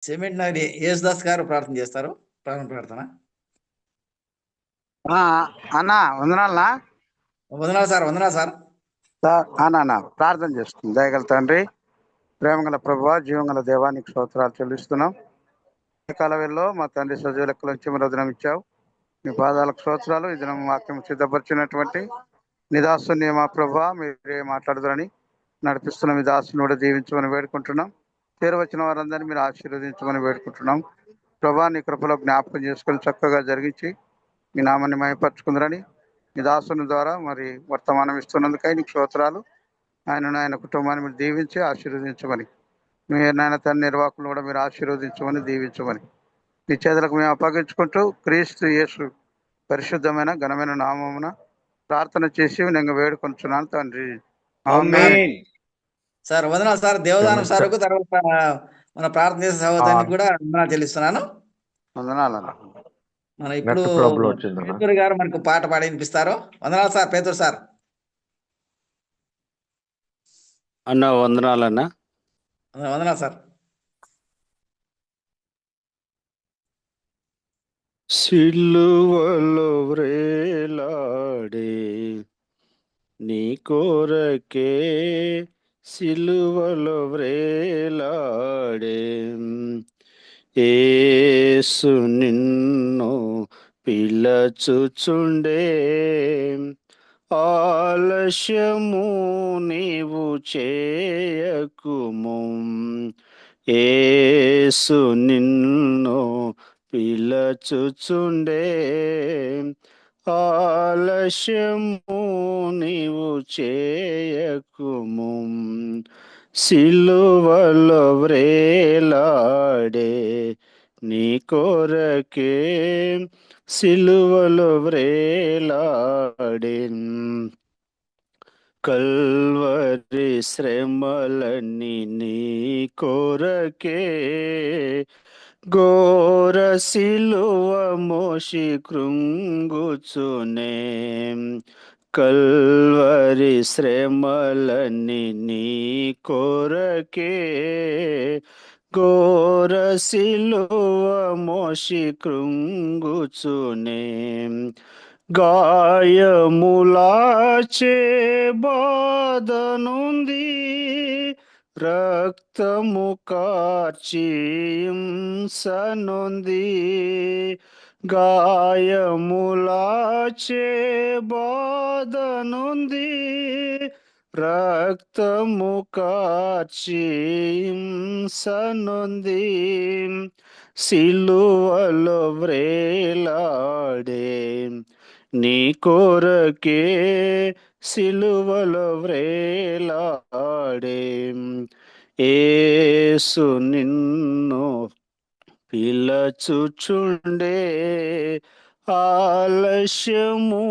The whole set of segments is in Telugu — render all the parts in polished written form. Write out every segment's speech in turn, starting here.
సిమెంట్ నగర్ యేసుదాస్ గారు ప్రార్థన చేస్తారు. ప్రారంభ ప్రార్థన. అన్న వందనాలనా? వందనాలు సార్. వందనాలు సార్. అన్న ప్రార్థన చేస్తుంది. దయగల తండ్రి, ప్రేమగల ప్రభువా, జీవంగల దేవానికి స్తోత్రాలు చెల్లిస్తున్నాం. కాలవేళలో మా తండ్రి సజీవ లెక్కల నుంచి మీరు దినం ఇచ్చావు. మీ పాదాలకు స్తోత్రాలు. ఈ దినం వాక్యం సిద్ధపరిచినటువంటి నిదాసుని మా ప్రభువా, మీరే మాట్లాడుతారని నడిపిస్తున్న మీ దాసుని కూడా దీవించమని వేడుకుంటున్నాం. చేరవచ్చిన వారందరినీ మీరు ఆశీర్వదించమని వేడుకుంటున్నాం. ప్రభా, నీ కృపలో జ్ఞాపకం చేసుకొని చక్కగా జరిగించి మీ నామాన్ని మయపరుచుకుందరని మీ దాసుని ద్వారా మరి వర్తమానం ఇస్తున్నందుకై నీకు స్తోత్రాలు. ఆయనను ఆయన కుటుంబాన్ని మీరు దీవించి ఆశీర్వదించమని, మీరు నాయన తన నిర్వాహకులను కూడా మీరు ఆశీర్వదించమని దీవించమని మీ చేతులకు మేము అప్పగించుకుంటూ క్రీస్తు యేసు పరిశుద్ధమైన ఘనమైన నామమున ప్రార్థన చేసి నేను వేడుకొంచున్నాను తండ్రి. ఆమేన్. సార్ వందనాలు సార్. దేవదానం సార్కు, తర్వాత మన ప్రార్థన చేసే సహోదరునికి కూడా వందనాలు చెల్లిస్తున్నాను. వందనాలు. మన ఇప్పుడు పేదూరు గారు మనకు పాట పాడి వినిపిస్తారు. వందనాలు సార్. పేదూరు సార్. అన్న వందనాలన్నా. వందనాలు సార్. సిలువలో వ్రేలాడే నీ కోరకే, సిలువలో వ్రేలాడే యేసు నిన్ను పిలచుచుండే, ఆలస్యము నీవు చేయకుము, యేసు నిన్ను పిలచుచుండే, ఆలస్యము నీవు చేయకుము, సిలువలో వ్రేలాడే నీ కోరకే, సిలువలో వ్రేలాడే కల్వరి శ్రమలని నీ కోరకే, ఘోర సిలువ మోషి కృంగుచునే, కల్వరి శ్రమలని నీ కోరకే, ఘోర సిలువ మోషి కృంగుచునే, గాయములాచే బాధనుంది, రక్తము కార్చి హింసనుంది, గాయములాచే బాధనుంది, రక్తము కార్చి హింసనుంది, సిలువలో వ్రేలాడే నీ కోరకే, సిలువలో వ్రేలాడే యేసు నిన్ను పిలచుచుండే, ఆలస్యము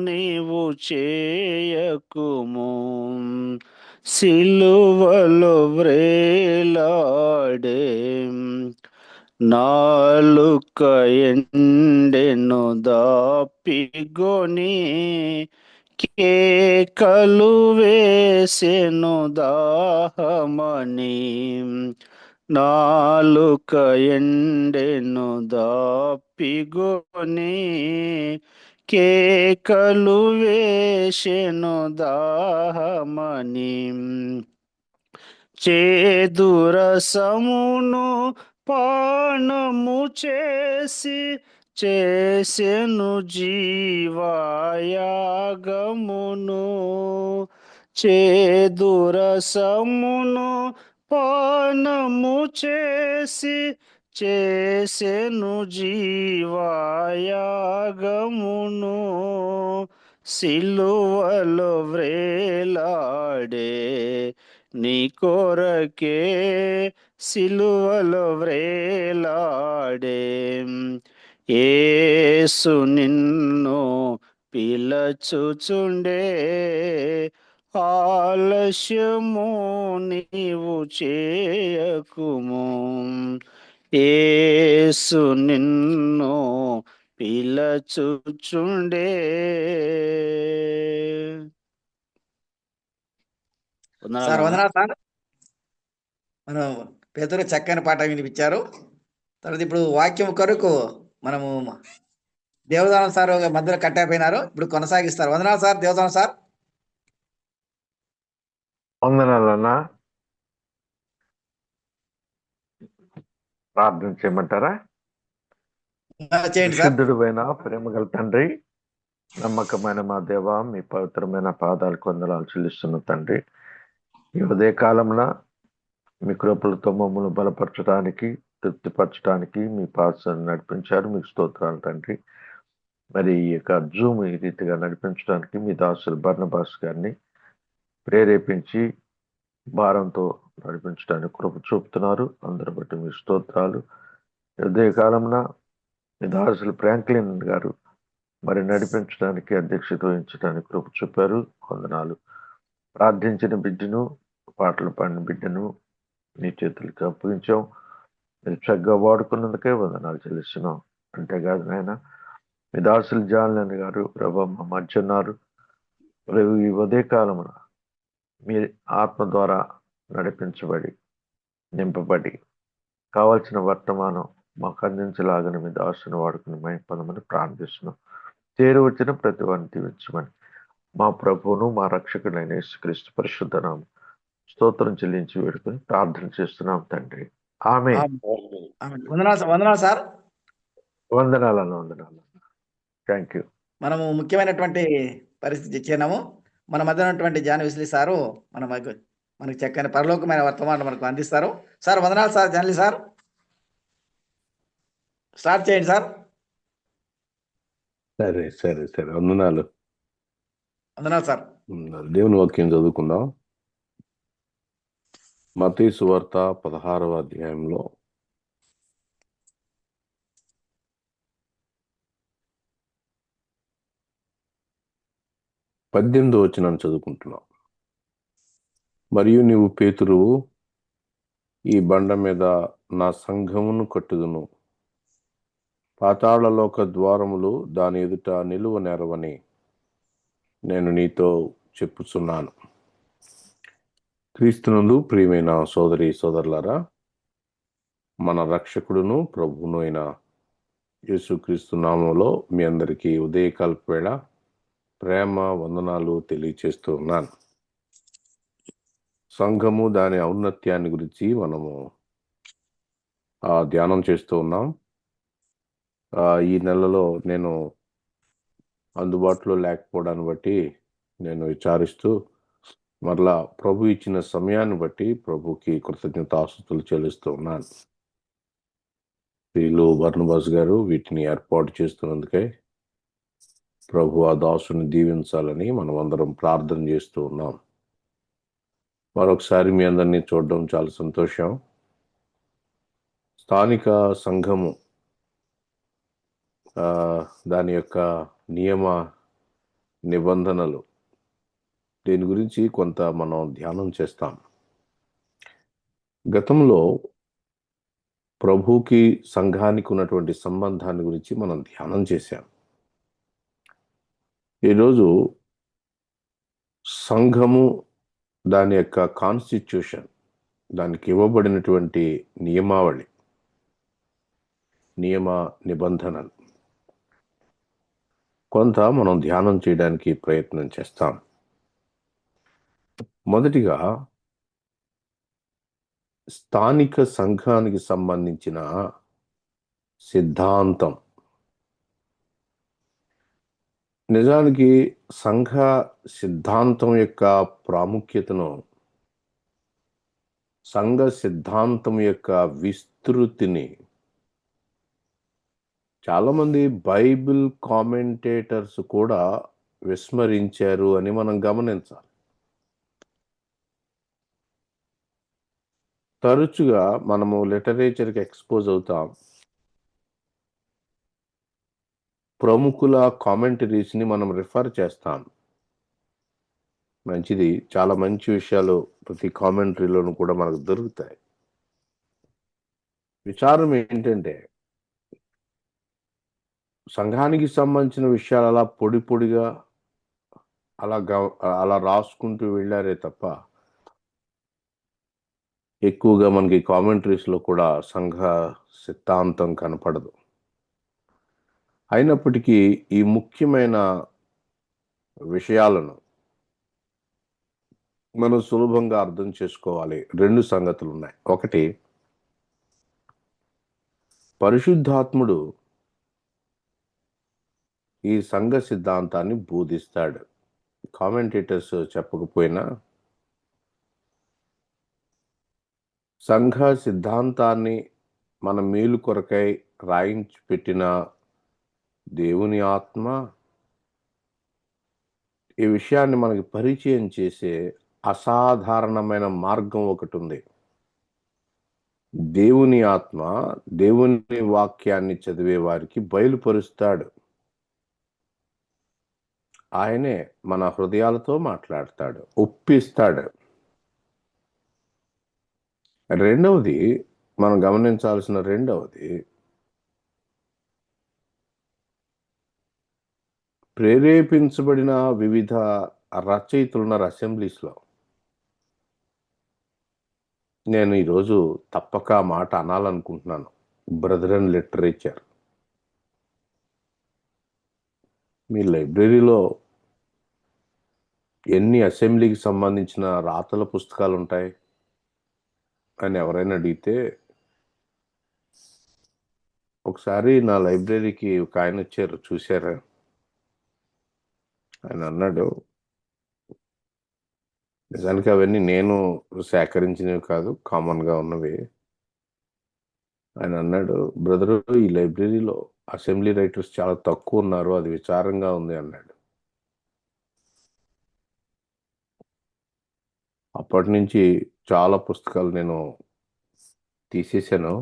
నీవు చేయకుము, సిలువలో వ్రేలాడే నాలుక ఎండెను దాపిగొని, కేకలు వేసెను దాహమని, నాలుక ఎండెను దాపిగొని, కేకలు వేసెను దాహమని, చేదురసమును పానము చేసి చేసెను జీవయాగమును, చేదురసమును పానము చేసి చేసెను జీవయాగమును, సిలువలో వ్రేలాడే నీ కోరకే, సిలువలో వ్రేలాడే యేసు నిన్ను పిలచుచుండే, ఆలస్యము నీవు చేయకుము, యేసు నిన్ను పిలచుచుండే. సార్ వందనాలు సార్. మనం పేతురు చక్కని పాట వినిపించారు. తర్వాత ఇప్పుడు వాక్యం కొరకు మనము దేవదానం సార్ మధ్యలో కట్టయిపోయినారు. ఇప్పుడు కొనసాగిస్తారు. వందనాలు సార్. దేవదానం సార్. వందనాలన్నా. ప్రార్థన చేయమంటారా? చేయండి సార్. శుద్ధుడువైన ప్రేమగల తండ్రి, నమ్మకమైన మా దేవ, మీ పవిత్రమైన పాదాలకు వందనాలు చెల్లిస్తున్న తండ్రి, ఈ ఉదయ కాలంలో మీ కృపలతో మమ్మల్ని బలపరచడానికి, తృప్తిపరచడానికి మీ పాదాన్ని నడిపించారు. మీకు స్తోత్రాలు తండ్రి. మరి ఈ యొక్క జూమ్ ఈ రీతిగా నడిపించడానికి మీ దాసులు బర్నబాస్ గారిని ప్రేరేపించి భారంతో నడిపించడానికి కృప చూపుతున్నారు. అందరి బట్టి మీ స్తోత్రాలు. ఉదయ కాలంలో మీ దాసులు ఫ్రాంక్లిన్ గారు మరి నడిపించడానికి, అధ్యక్షత వహించడానికి కృప చూపారు. వందనాలు. ప్రార్థించిన బిడ్డను, పాటలు పాడిన బిడ్డను నీ చేతులకు అప్పగించాం. మీరు చక్కగా వాడుకున్నందుకే వందనాలు చెల్లిస్తున్నాం. అంతేకాదు నాయన, మీ దాసులు జాన్లని గారు ప్రభు మా మధ్య ఉన్నారు. ఈ ఉదయ కాలమున మీ ఆత్మ ద్వారా నడిపించబడి, నింపబడి, కావాల్సిన వర్తమానం మాకు అందించలాగని మీ దాసుని వాడుకుని మైపదమని ప్రార్థిస్తున్నాం. చేరువచ్చిన ప్రతి వారిని దీవించమని మా ప్రభువును మా రక్షకుడైన యేసుక్రీస్తు పరిశుద్ధ నామమున స్తోత్రం చెల్లించి వేడుకొని ప్రార్థన చేస్తున్నాం తండ్రి. ఆమేన్. వందనాలు సార్. వందనాలు. Thank you. మనము ముఖ్యమైనటువంటి పరిస్థితి ఇచ్చినాము. మన మధ్య ఉన్నటువంటి జాన్ విస్లీ సారు మనకు చక్కని పరలోకమైన వర్తమానం మనకు అందిస్తారు. సార్ వందనాలు సార్. జాన్లీ సార్, స్టార్ట్ చేయండి సార్. సరే వందనాలు సార్. దేవుని వాక్యం చదువుకుందాం. మత్తయి సువార్త 16వ అధ్యాయంలో 18వ వచనం చదువుకుంటున్నాం. మరియు నీవు పేతురువు, ఈ బండ మీద నా సంఘమును కట్టుదును, పాతాళలోక ద్వారములు దాని ఎదుట నిలువ నెరవని నేను నీతో చెప్పుచున్నాను. క్రీస్తునందు ప్రియమైన సోదరి సోదరులారా, మన రక్షకుడును ప్రభువును అయిన యేసుక్రీస్తు నామములో మీ అందరికీ ఉదయకాల వేళ ప్రేమ వందనాలు తెలియచేస్తూ ఉన్నాను. సంఘము దాని ఔన్నత్యాన్ని గురించి మనము ధ్యానం చేస్తూ ఉన్నాం. ఈ నెలలో నేను అందుబాటులో లేకపోవడాన్ని బట్టి నేను విచారిస్తూ మరలా ప్రభు ఇచ్చిన సమయాన్ని బట్టి ప్రభుకి కృతజ్ఞతాస్తుతులు చెల్లిస్తూ ఉన్నాను. వీళ్ళు బర్నబాస్ గారు వీటిని ఏర్పాటు చేస్తున్నందుకే ప్రభు ఆ దాసుని దీవించాలని మనం అందరం ప్రార్థన చేస్తూ ఉన్నాం. మరొకసారి మీ అందరినీ చూడడం చాలా సంతోషం. స్థానిక సంఘము దాని యొక్క నియమ నిబంధనలు, దీని గురించి కొంత మనం ధ్యానం చేస్తాం. గతంలో ప్రభుకి సంఘానికి ఉన్నటువంటి సంబంధాన్ని గురించి మనం ధ్యానం చేశాం. ఈరోజు సంఘము దాని యొక్క కాన్స్టిట్యూషన్, దానికి ఇవ్వబడినటువంటి నియమావళి, నియమ నిబంధనలు కొంత మనం ధ్యానం చేయడానికి ప్రయత్నం చేస్తాం. మొదటిగా స్థానిక సంఘానికి సంబంధించిన సిద్ధాంతం. నిజానికి సంఘ సిద్ధాంతం యొక్క ప్రాముఖ్యతను, సంఘ సిద్ధాంతం యొక్క విస్తృతిని చాలామంది బైబిల్ కామెంటేటర్స్ కూడా విస్మరించారు అని మనం గమనించాలి. తరచుగా మనము లిటరేచర్కి ఎక్స్పోజ్ అవుతాం. ప్రముఖుల కామెంటరీస్ని మనం రిఫర్ చేస్తాం. మంచిది, చాలా మంచి విషయాలు ప్రతి కామెంటరీలోనూ కూడా మనకు దొరుకుతాయి. విచారం ఏంటంటే, సంఘానికి సంబంధించిన విషయాలు అలా పొడి పొడిగా అలా రాసుకుంటూ వెళ్ళారే తప్ప ఎక్కువగా మనకి కామెంటరీస్లో కూడా సంఘ సిద్ధాంతం కనపడదు. అయినప్పటికీ ఈ ముఖ్యమైన విషయాలను మనం సులభంగా అర్థం చేసుకోవాలి. 2 సంగతులు ఉన్నాయి. ఒకటి, పరిశుద్ధాత్ముడు ఈ సంఘ సిద్ధాంతాన్ని బోధిస్తాడు. కామెంటేటర్స్ చెప్పకపోయినా సంఘ సిద్ధాంతాన్ని మన మేలు కొరకై రాయించి పెట్టిన దేవుని ఆత్మ ఈ విషయాన్ని మనకి పరిచయం చేసే అసాధారణమైన మార్గం ఒకటి ఉంది. దేవుని ఆత్మ దేవుని వాక్యాన్ని చదివే వారికి బయలుపరుస్తాడు. ఆయనే మన హృదయాలతో మాట్లాడతాడు, ఒప్పిస్తాడు. రెండవది, మనం గమనించాల్సిన రెండవది, ప్రేరేపించబడిన వివిధ రచయితలున్నారు అసెంబ్లీస్లో. నేను ఈరోజు తప్పక ఆ మాట అనాలనుకుంటున్నాను. Brother and literature. మీ లైబ్రరీలో ఎన్ని అసెంబ్లీకి సంబంధించిన రాతల పుస్తకాలు ఉంటాయి అని ఎవరైనా అడిగితే, ఒకసారి నా లైబ్రరీకి ఒక ఆయన వచ్చారు, చూశారా? ఆయన అన్నాడు, నిజానికి అవన్నీ నేను సేకరించినవి కాదు, కామన్గా ఉన్నవి. ఆయన అన్నాడు, బ్రదరు, ఈ లైబ్రరీలో అసెంబ్లీ రైటర్స్ చాలా తక్కువ ఉన్నారు, అది విచారంగా ఉంది అన్నాడు. అప్పటి నుంచి చాలా పుస్తకాలు నేను తీసేశాను.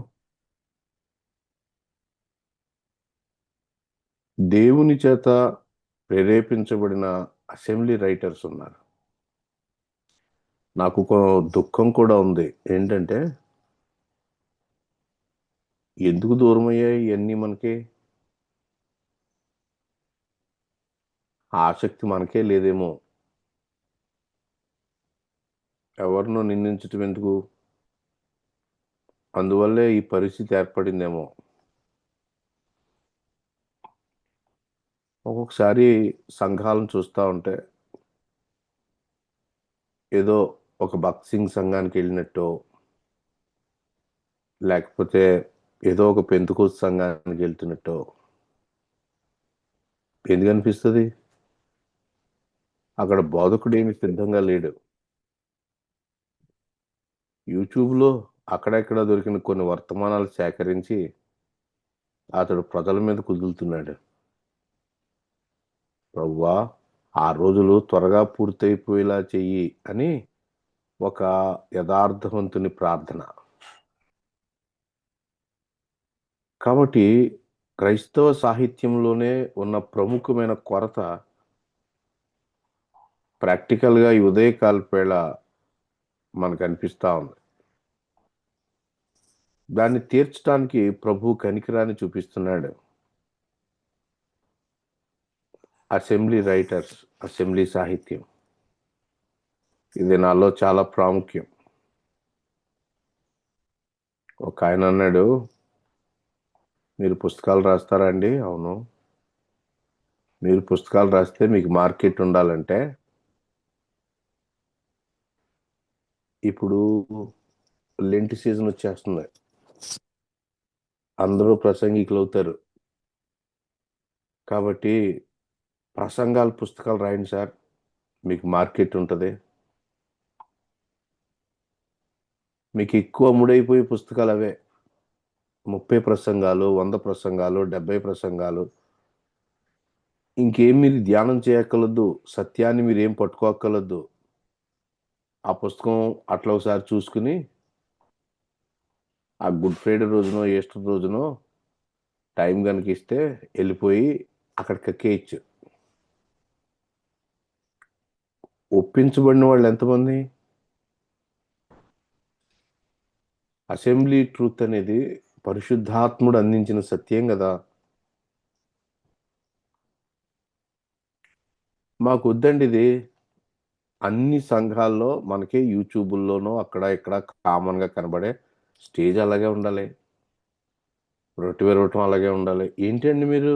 దేవుని చేత ప్రేరేపించబడిన అసెంబ్లీ రైటర్స్ ఉన్నారు. నాకు ఒక దుఃఖం కూడా ఉంది. ఏంటంటే, ఎందుకు దూరం అయ్యాయి ఇవన్నీ మనకి? ఆసక్తి మనకే లేదేమో. ఎవరినో నిందించటం ఎందుకు? అందువల్లే ఈ పరిస్థితి ఏర్పడిందేమో. ఒక్కొక్కసారి సంఘాలను చూస్తూ ఉంటే ఏదో ఒక బాక్సింగ్ సంఘానికి వెళ్ళినట్టు, లేకపోతే ఏదో ఒక పెంతుకోస్తు సంఘానికి వెళ్తున్నట్టు ఎందుకు అనిపిస్తుంది? అక్కడ బోధకుడు ఏమి సిద్ధంగా లేడు. యూట్యూబ్లో అక్కడెక్కడ దొరికిన కొన్ని వర్తమానాలు సేకరించి అతడు ప్రజల మీద కుదులుతున్నాడు. ప్రభువా, ఆ రోజులు త్వరగా పూర్తయిపోయేలా చెయ్యి అని ఒక యథార్థవంతుని ప్రార్థన. కాబట్టి క్రైస్తవ సాహిత్యంలోనే ఉన్న ప్రముఖమైన కొరత ప్రాక్టికల్గా ఈ ఉదయకాల వేళ మనకు అనిపిస్తూ ఉంది. దాన్ని తీర్చడానికి ప్రభు కనికరాన్ని చూపిస్తున్నాడు. అసెంబ్లీ రైటర్స్, అసెంబ్లీ సాహిత్యం, ఇది నాలో చాలా ప్రాముఖ్యం. ఒక ఆయన అన్నాడు, మీరు పుస్తకాలు రాస్తారా అండి? అవును. మీరు పుస్తకాలు రాస్తే మీకు మార్కెట్ ఉండాలంటే ఇప్పుడు లెంట్ సీజన్ వచ్చేస్తుంది, అందరూ ప్రసంగికులు అవుతారు. కాబట్టి ప్రసంగాల పుస్తకాలు రాయండి సార్, మీకు మార్కెట్ ఉంటుంది. మీకు ఎక్కువ ముడైపోయే పుస్తకాలు అవే. 30 ప్రసంగాలు, 100 ప్రసంగాలు, 70 ప్రసంగాలు. ఇంకేం మీరు ధ్యానం చేయక్కర్లేదు, సత్యాన్ని మీరు ఏం పట్టుకోక్కర్లేదు. ఆ పుస్తకం అట్లా ఒకసారి చూసుకుని ఆ గుడ్ ఫ్రైడే రోజునో ఈస్టర్ రోజునో టైం కనుక ఇస్తే వెళ్ళిపోయి అక్కడ కక్కేయచ్చు. ఒప్పించబడిన వాళ్ళు ఎంతమంది? అసెంబ్లీ ట్రూత్ అనేది పరిశుద్ధాత్ముడు అందించిన సత్యం కదా. మాకు వద్దండి ఇది, అన్ని సంఘాల్లో మనకి యూట్యూబుల్లోనూ అక్కడ ఇక్కడ కామన్గా కనబడే స్టేజ్ అలాగే ఉండాలి, రొట్టె విరవటం అలాగే ఉండాలి. ఏంటండి మీరు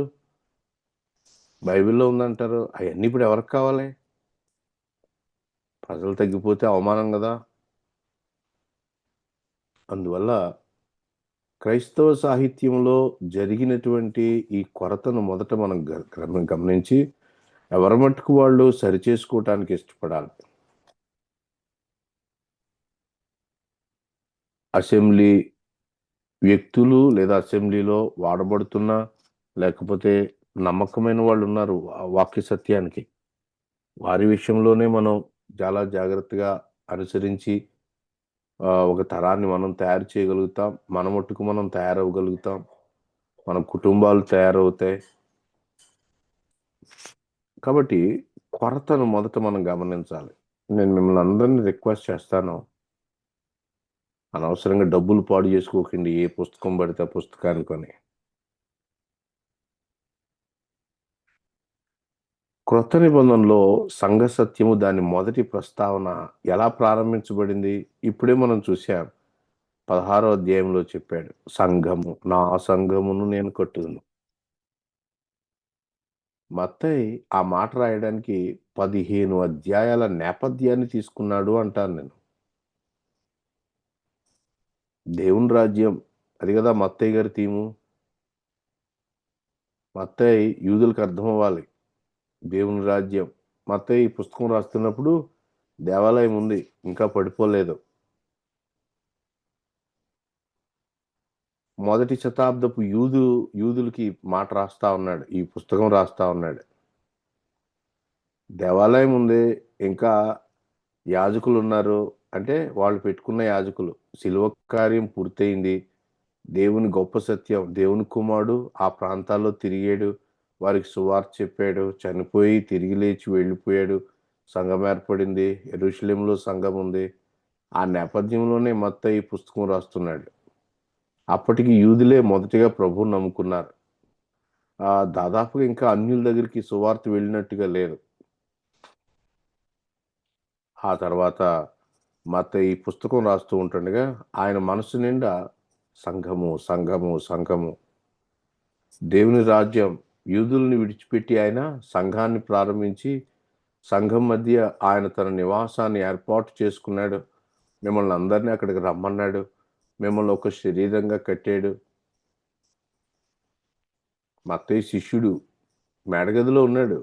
బైబిల్లో ఉందంటారు? అవన్నీ ఇప్పుడు ఎవరికి కావాలి? ప్రజలు తగ్గిపోతే అవమానం కదా. అందువల్ల క్రైస్తవ సాహిత్యంలో జరిగినటువంటి ఈ కొరతను మొదట మనం గమనించి ఎవరి మట్టుకు వాళ్ళు సరిచేసుకోవటానికి ఇష్టపడాలి. అసెంబ్లీ వ్యక్తులు లేదా అసెంబ్లీలో వాడబడుతున్న లేకపోతే నమ్మకమైన వాళ్ళు ఉన్నారు వాక్య సత్యానికి, వారి విషయంలోనే మనం చాలా జాగ్రత్తగా అనుసరించి ఒక తరాన్ని మనం తయారు చేయగలుగుతాం. మన మట్టుకు మనం తయారవ్వగలుగుతాం, మన కుటుంబాలు తయారవుతాయి. కాబట్టి కొరతను మొదట మనం గమనించాలి. నేను మిమ్మల్ని అందరినీ రిక్వెస్ట్ చేస్తాను, అనవసరంగా డబ్బులు పాడు చేసుకోకండి ఏ పుస్తకం పడితే ఆ పుస్తకాన్ని కొని. క్రొత్త నిబంధనలో సంఘ సత్యము దాని మొదటి ప్రస్తావన ఎలా ప్రారంభించబడింది ఇప్పుడే మనం చూసాం. 16వ అధ్యాయంలో చెప్పాడు, సంఘము, నా సంఘమును నేను కట్టుదును. మత్తయి ఆ మాట రాయడానికి 15 అధ్యాయాల నేపథ్యాన్ని తీసుకున్నాడు అంటాను నేను. దేవుని రాజ్యం, అది కదా మత్తయి గారి థీము. మత్తయి యూదులకు అర్థం అవ్వాలి దేవుని రాజ్యం. మత్తయి పుస్తకం రాస్తున్నప్పుడు దేవాలయం ఉంది, ఇంకా పడిపోలేదు. మొదటి శతాబ్దపు యూదులకి మాట రాస్తా ఉన్నాడు, ఈ పుస్తకం రాస్తా ఉన్నాడు. దేవాలయం ఉంది, ఇంకా యాజకులు ఉన్నారు అంటే వాళ్ళు పెట్టుకున్న యాజకులు. శిలువ కార్యం పూర్తయింది, దేవుని గొప్ప సత్యం, దేవుని కుమారుడు ఆ ప్రాంతాల్లో తిరిగాడు, వారికి సువార్త చెప్పాడు, చనిపోయి తిరిగి లేచి వెళ్ళిపోయాడు, సంఘం ఏర్పడింది, యెరూషలేములో సంఘం ఉంది. ఆ నేపథ్యంలోనే మత్తయి ఈ పుస్తకం రాస్తున్నాడు. అప్పటికి యూదులే మొదటిగా ప్రభువుని నమ్ముకున్నారు. దాదాపుగా ఇంకా అన్యుల దగ్గరికి సువార్త వెళ్ళినట్టుగా లేదు. ఆ తర్వాత మత్తయి ఈ పుస్తకం రాస్తూ ఉంటుండగా ఆయన మనసు నిండా సంఘము సంఘము సంఘము, దేవుని రాజ్యం. యూదుల్ని విడిచిపెట్టి ఆయన సంఘాన్ని ప్రారంభించి సంఘం మధ్య ఆయన తన నివాసాన్ని ఏర్పాటు చేసుకున్నాడు. మిమ్మల్ని అందరినీ అక్కడికి రమ్మన్నాడు, మిమ్మల్ని ఒక శరీరంగా కట్టాడు. మత్తయి శిష్యుడు, మేడగదిలో ఉన్నాడు,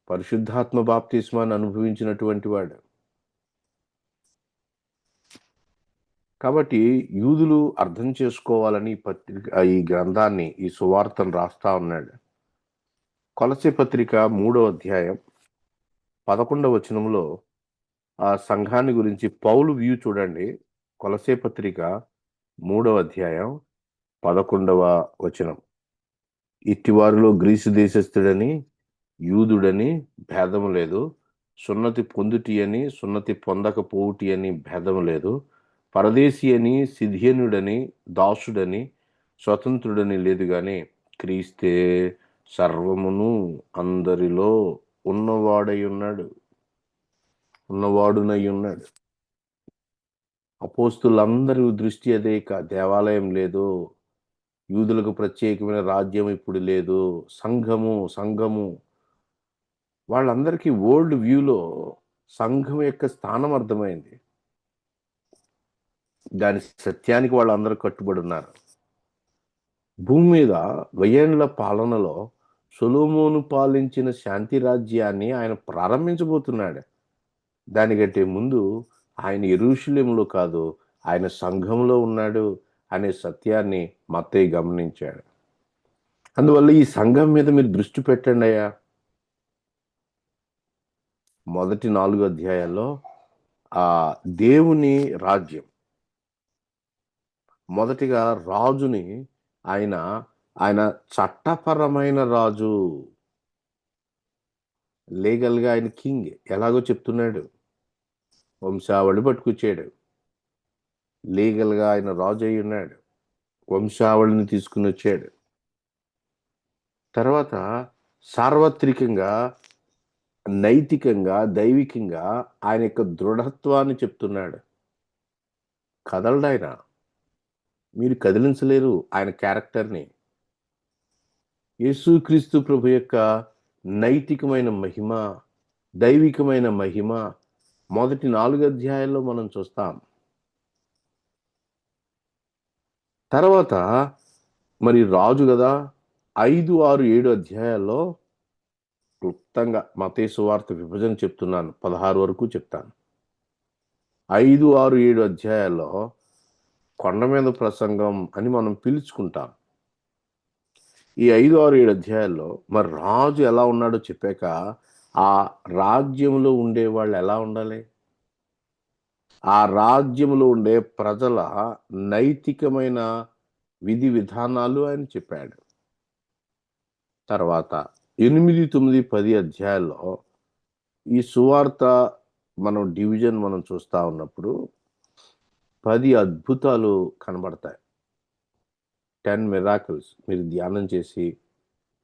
పరిశుద్ధాత్మ బాప్తిస్మాన్ని అనుభవించినటువంటి వాడు. కాబట్టి యూదులు అర్థం చేసుకోవాలని ఈ గ్రంథాన్ని, ఈ సువార్తను రాస్తా ఉన్నాడు. కొలసీ పత్రిక 3వ అధ్యాయం 11వ వచనంలో ఆ సంఘాన్ని గురించి పౌలు వ్యూ చూడండి. కొలసీ పత్రిక 3వ అధ్యాయం 11వ వచనం, ఇట్టివారిలో గ్రీసు దేశస్థుడని యూదుడని భేదము లేదు, సున్నతి పొందుటి అని సున్నతి పొందకపోవుటి అని భేదము లేదు, పరదేశీ అని సిథియనుడని దాసుడని స్వతంత్రుడని లేదు, గాని క్రీస్తే సర్వమును అందరిలో ఉన్నవాడునై ఉన్నాడు. అపోస్తులందరి దృష్టి అదే, దేవాలయం లేదు, యూదులకు ప్రత్యేకమైన రాజ్యం ఇప్పుడు లేదు, సంఘము. వాళ్ళందరికీ ఓల్డ్ వ్యూలో సంఘం యొక్క స్థానం అర్థమైంది, దాని సత్యానికి వాళ్ళందరూ కట్టుబడి ఉన్నారు. భూమి మీద 1000 ఏళ్ల పాలనలో సొలొమోను పాలించిన శాంతి రాజ్యాన్ని ఆయన ప్రారంభించబోతున్నాడు. దానికంటే ముందు ఆయన యెరూషలేములో కాదు, ఆయన సంఘంలో ఉన్నాడు అనే సత్యాన్ని మత్తయి గమనించాడు. అందువల్ల ఈ సంఘం మీద మీరు దృష్టి పెట్టండి అయ్యా. మొదటి 4 అధ్యాయాల్లో దేవుని రాజ్యం, మొదటిగా రాజుని ఆయన చట్టపరమైన రాజు, లీగల్గా ఆయన కింగ్. ఎలాగో చెప్తున్నాడు, వంశావళి పట్టుకొచ్చాడు, లీగల్గా ఆయన రాజు అయి ఉన్నాడు, వంశావళిని తీసుకుని వచ్చాడు. తర్వాత సార్వత్రికంగా నైతికంగా, దైవికంగా ఆయన యొక్క దృఢత్వాన్ని చెప్తున్నాడు. కదలడాయన. మీరు కదిలించలేరు ఆయన క్యారెక్టర్‌ని. యేసుక్రీస్తు ప్రభు యొక్క నైతికమైన మహిమ, దైవికమైన మహిమ మొదటి 4 అధ్యాయాల్లో మనం చూస్తాం. తర్వాత మరి రాజు గదా! 5, 6, 7 అధ్యాయాల్లో క్లుప్తంగా మత్తయి సువార్త విభజన చెప్తున్నాను. 16 వరకు చెప్తాను. 5, 6, 7 అధ్యాయాల్లో కొండ మీద ప్రసంగం అని మనం పిలుచుకుంటాం. ఈ 5, 6, 7 అధ్యాయాల్లో మరి రాజు ఎలా ఉన్నాడో చెప్పాక, ఆ రాజ్యంలో ఉండేవాళ్ళు ఎలా ఉండాలి? ఆ రాజ్యంలో ఉండే ప్రజల నైతికమైన విధి విధానాలు ఆయన చెప్పాడు. తర్వాత 8, 9, 10 అధ్యాయాల్లో ఈ సువార్త డివిజన్ మనం చూస్తా ఉన్నప్పుడు 10 అద్భుతాలు కనబడతాయి. 10 మిరాకిల్స్ మీరు ధ్యానం చేసి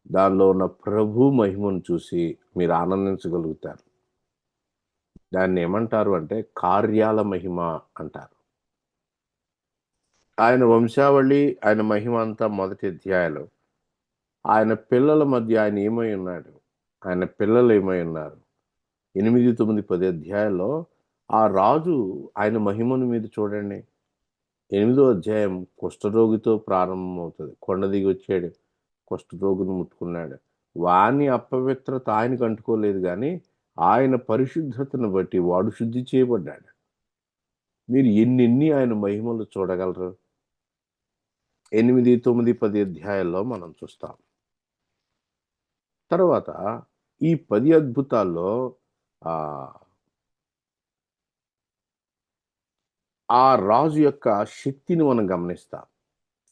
దానిలో ఉన్న ప్రభు మహిమను చూసి మీరు ఆనందించగలుగుతారు. దాన్ని ఏమంటారు అంటే కార్యాల మహిమ అంటారు. ఆయన వంశావళి, ఆయన మహిమ అంతా మొదటి అధ్యాయాలు. ఆయన పిల్లల మధ్య ఆయన ఏమై ఉన్నాడు, ఆయన పిల్లలు ఏమై ఉన్నారు. 8, 9, 10 అధ్యాయాల్లో ఆ రాజు ఆయన మహిమను మీరు చూడండి. 8వ అధ్యాయం కుష్ఠరోగితో ప్రారంభమవుతుంది. కొండ దిగి వచ్చాడు, కుష్ఠరోగిని ముట్టుకున్నాడు. వాని అపవిత్రత ఆయనకు అంటుకోలేదు, కానీ ఆయన పరిశుద్ధతను బట్టి వాడు శుద్ధి చేయబడ్డాడు. మీరు ఎన్ని ఆయన మహిమలు చూడగలరు? 8, 9, 10 అధ్యాయాల్లో మనం చూస్తాం. తర్వాత ఈ 10 అద్భుతాల్లో ఆ రాజు యొక్క శక్తిని మనం గమనిస్తాం.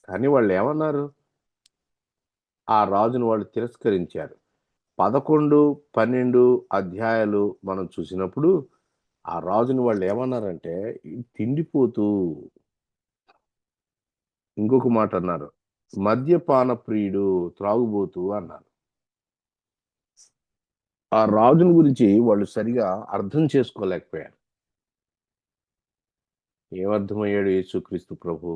కానీ వాళ్ళు ఏమన్నారు? ఆ రాజును వాళ్ళు తిరస్కరించారు. 11, 12 అధ్యాయాలు మనం చూసినప్పుడు ఆ రాజుని వాళ్ళు ఏమన్నారంటే తిండిపోతూ, ఇంకొక మాట అన్నారు, మద్యపాన ప్రియుడు, త్రాగుబోతు అన్నారు. ఆ రాజుని గురించి వాళ్ళు సరిగా అర్థం చేసుకోలేకపోయారు. ఏమర్థమయ్యాడు యేసుక్రీస్తు ప్రభు?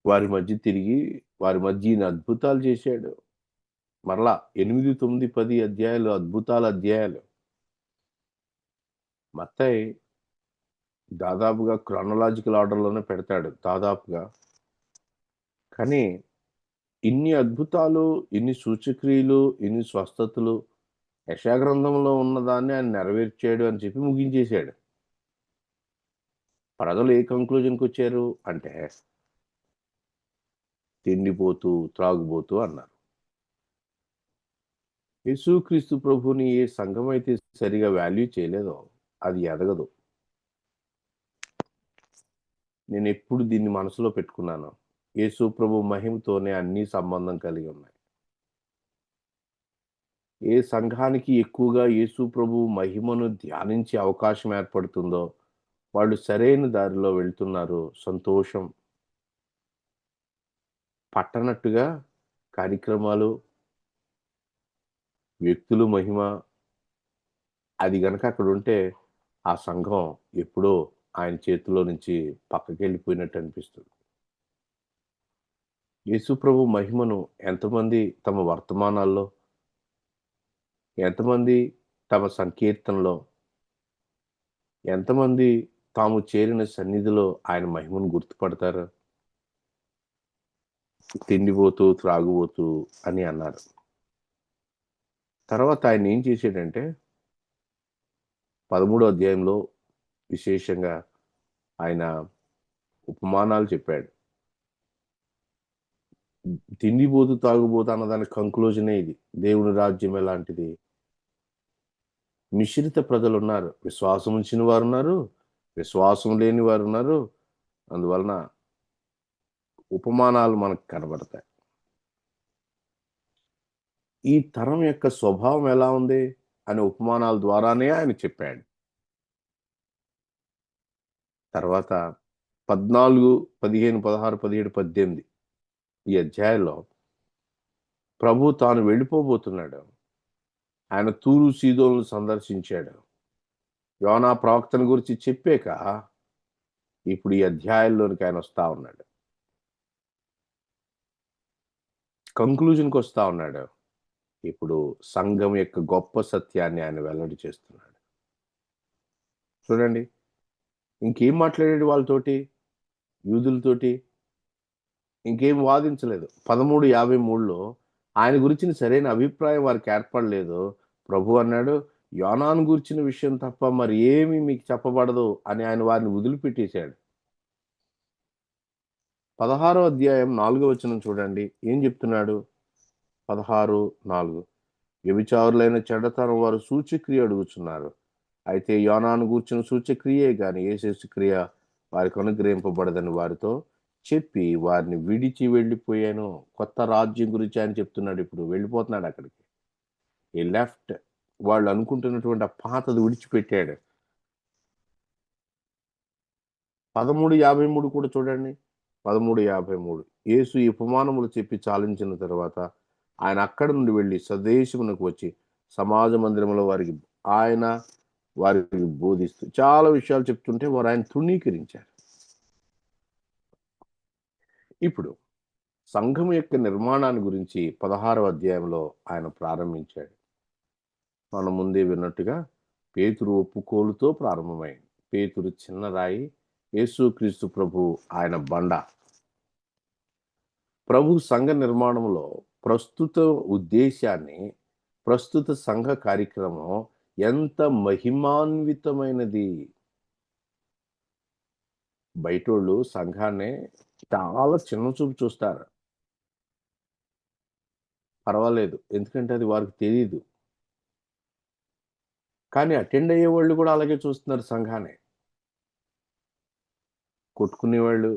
వారి మధ్య తిరిగి వారి మధ్య ఈయన అద్భుతాలు చేశాడు. మరలా 8, 9, 10 అధ్యాయాలు అద్భుతాల అధ్యాయాలు. మత్తయి దాదాపుగా క్రానలాజికల్ ఆర్డర్‌లోనే పెడతాడు దాదాపుగా. కానీ ఇన్ని అద్భుతాలు, ఇన్ని సూచక్రియలు, ఇన్ని స్వస్థతలు యెషయా గ్రంథంలో ఉన్నదాన్ని ఆయన నెరవేర్చాడు అని చెప్పి ముగించేశాడు. ప్రజలు ఏ కంక్లూజన్‌కి వచ్చారు అంటే తిండిపోతూ, త్రాగుబోతూ అన్నారు. యేసుక్రీస్తు ప్రభుని ఏ సంఘం అయితే సరిగా వాల్యూ చేయలేదో అది ఎదగదు. నేను ఎప్పుడు దీన్ని మనసులో పెట్టుకున్నాను. యేసు ప్రభు మహిమతోనే అన్ని సంబంధం కలిగి ఉన్నాయి. ఏ సంఘానికి ఎక్కువగా యేసు ప్రభు మహిమను ధ్యానించే అవకాశం ఏర్పడుతుందో వాళ్ళు సరైన దారిలో వెళ్తున్నారు. సంతోషం. పట్టనట్టుగా కార్యక్రమాలు, వ్యక్తులు మహిమ అది గనక అక్కడ ఉంటే ఆ సంఘం ఎప్పుడో ఆయన చేతిలో నుంచి పక్కకెళ్ళిపోయినట్టు అనిపిస్తుంది. యేసు ప్రభు మహిమను ఎంతమంది తమ వర్తమానాల్లో, ఎంతమంది తమ సంకీర్తనలో, ఎంతమంది తాము చేరిన సన్నిధిలో ఆయన మహిమను గుర్తుపడతారు? తిండిపోతూ, త్రాగుబోతూ అని అన్నారు. తర్వాత ఆయన ఏం చేశాడంటే 13వ అధ్యాయంలో విశేషంగా ఆయన ఉపమానాలు చెప్పాడు. తిండిపోతూ, తాగుబోతూ అన్నదాని కంక్లూజనే ఇది. దేవుని రాజ్యం ఎలాంటిది? మిశ్రిత ప్రజలు ఉన్నారు. విశ్వాసం ఉంచిన వారు ఉన్నారు, విశ్వాసం లేని వారు ఉన్నారు. అందువలన ఉపమానాలు మనకు కనబడతాయి. ఈ తరం యొక్క స్వభావం ఎలా ఉంది అనే ఉపమానాల ద్వారానే ఆయన చెప్పాడు. తర్వాత 14, 15, 16, 17, 18 ఈ అధ్యాయంలో ప్రభు తాను వెళ్ళిపోబోతున్నాడు. ఆయన తూరు సీదోను సందర్శించాడు. యోనా ప్రవక్తను గురించి చెప్పాక ఇప్పుడు ఈ అధ్యాయంలోనికి ఆయన వస్తా ఉన్నాడు, కంక్లూజన్కి వస్తా ఉన్నాడు. ఇప్పుడు సంఘం యొక్క గొప్ప సత్యాన్ని ఆయన వెల్లడి చేస్తున్నాడు. చూడండి, ఇంకేం మాట్లాడాడు వాళ్ళతోటి, యూదులతోటి ఇంకేం వాదించలేదు. 13:53లో ఆయన గురించిన సరైన అభిప్రాయం వారికి ఏర్పడలేదు. ప్రభు అన్నాడు, యోనాను గురించిన విషయం తప్ప మరి ఏమీ మీకు చెప్పబడదు అని ఆయన వారిని వదిలిపెట్టేశాడు. 16వ అధ్యాయం 4వ వచనం చూడండి, ఏం చెప్తున్నాడు? 16:4 వ్యభిచారులైన చెడ్డతనం వారు సూచక్రియ అడుగుచున్నారు. అయితే యోనాను గూర్చిన సూచక్రియే గాని ఏ సూచక్రియ వారికి అనుగ్రహింపబడదని వారితో చెప్పి వారిని విడిచి వెళ్ళిపోయాను. కొత్త రాజ్యం గురించి ఆయన చెప్తున్నాడు. ఇప్పుడు వెళ్ళిపోతున్నాడు అక్కడికి. ఈ లెఫ్ట్ వాళ్ళు అనుకుంటున్నటువంటి ఆ పాతది విడిచిపెట్టాడు. 13:53 కూడా చూడండి. 13:53 యేసు ఈ ఉపమానములు చెప్పి చాలించిన తర్వాత ఆయన అక్కడి నుండి వెళ్ళి స్వదేశమునకు వచ్చి సమాజ మందిరంలో వారికి బోధిస్తూ చాలా విషయాలు చెప్తుంటే వారు ఆయన తృణీకరించారు. ఇప్పుడు సంఘం యొక్క నిర్మాణాన్ని గురించి 16వ అధ్యాయంలో ఆయన ప్రారంభించాడు. మనం ముందే విన్నట్టుగా పేతురు ఒప్పుకోలుతో ప్రారంభమైంది. పేతురు చిన్న రాయి, యేసుక్రీస్తు ప్రభు ఆయన బండ. ప్రభు సంఘ నిర్మాణంలో ప్రస్తుత ఉద్దేశాన్ని, ప్రస్తుత సంఘ కార్యక్రమం ఎంత మహిమాన్వితమైనది. బయటోళ్ళు సంఘాన్ని చాలా చిన్న చూపు చూస్తారు. పర్వాలేదు, ఎందుకంటే అది వారికి తెలియదు. కానీ అటెండ్ అయ్యే వాళ్ళు కూడా అలాగే చూస్తున్నారు సంఘాన్ని. కొట్టుకునేవాళ్ళు,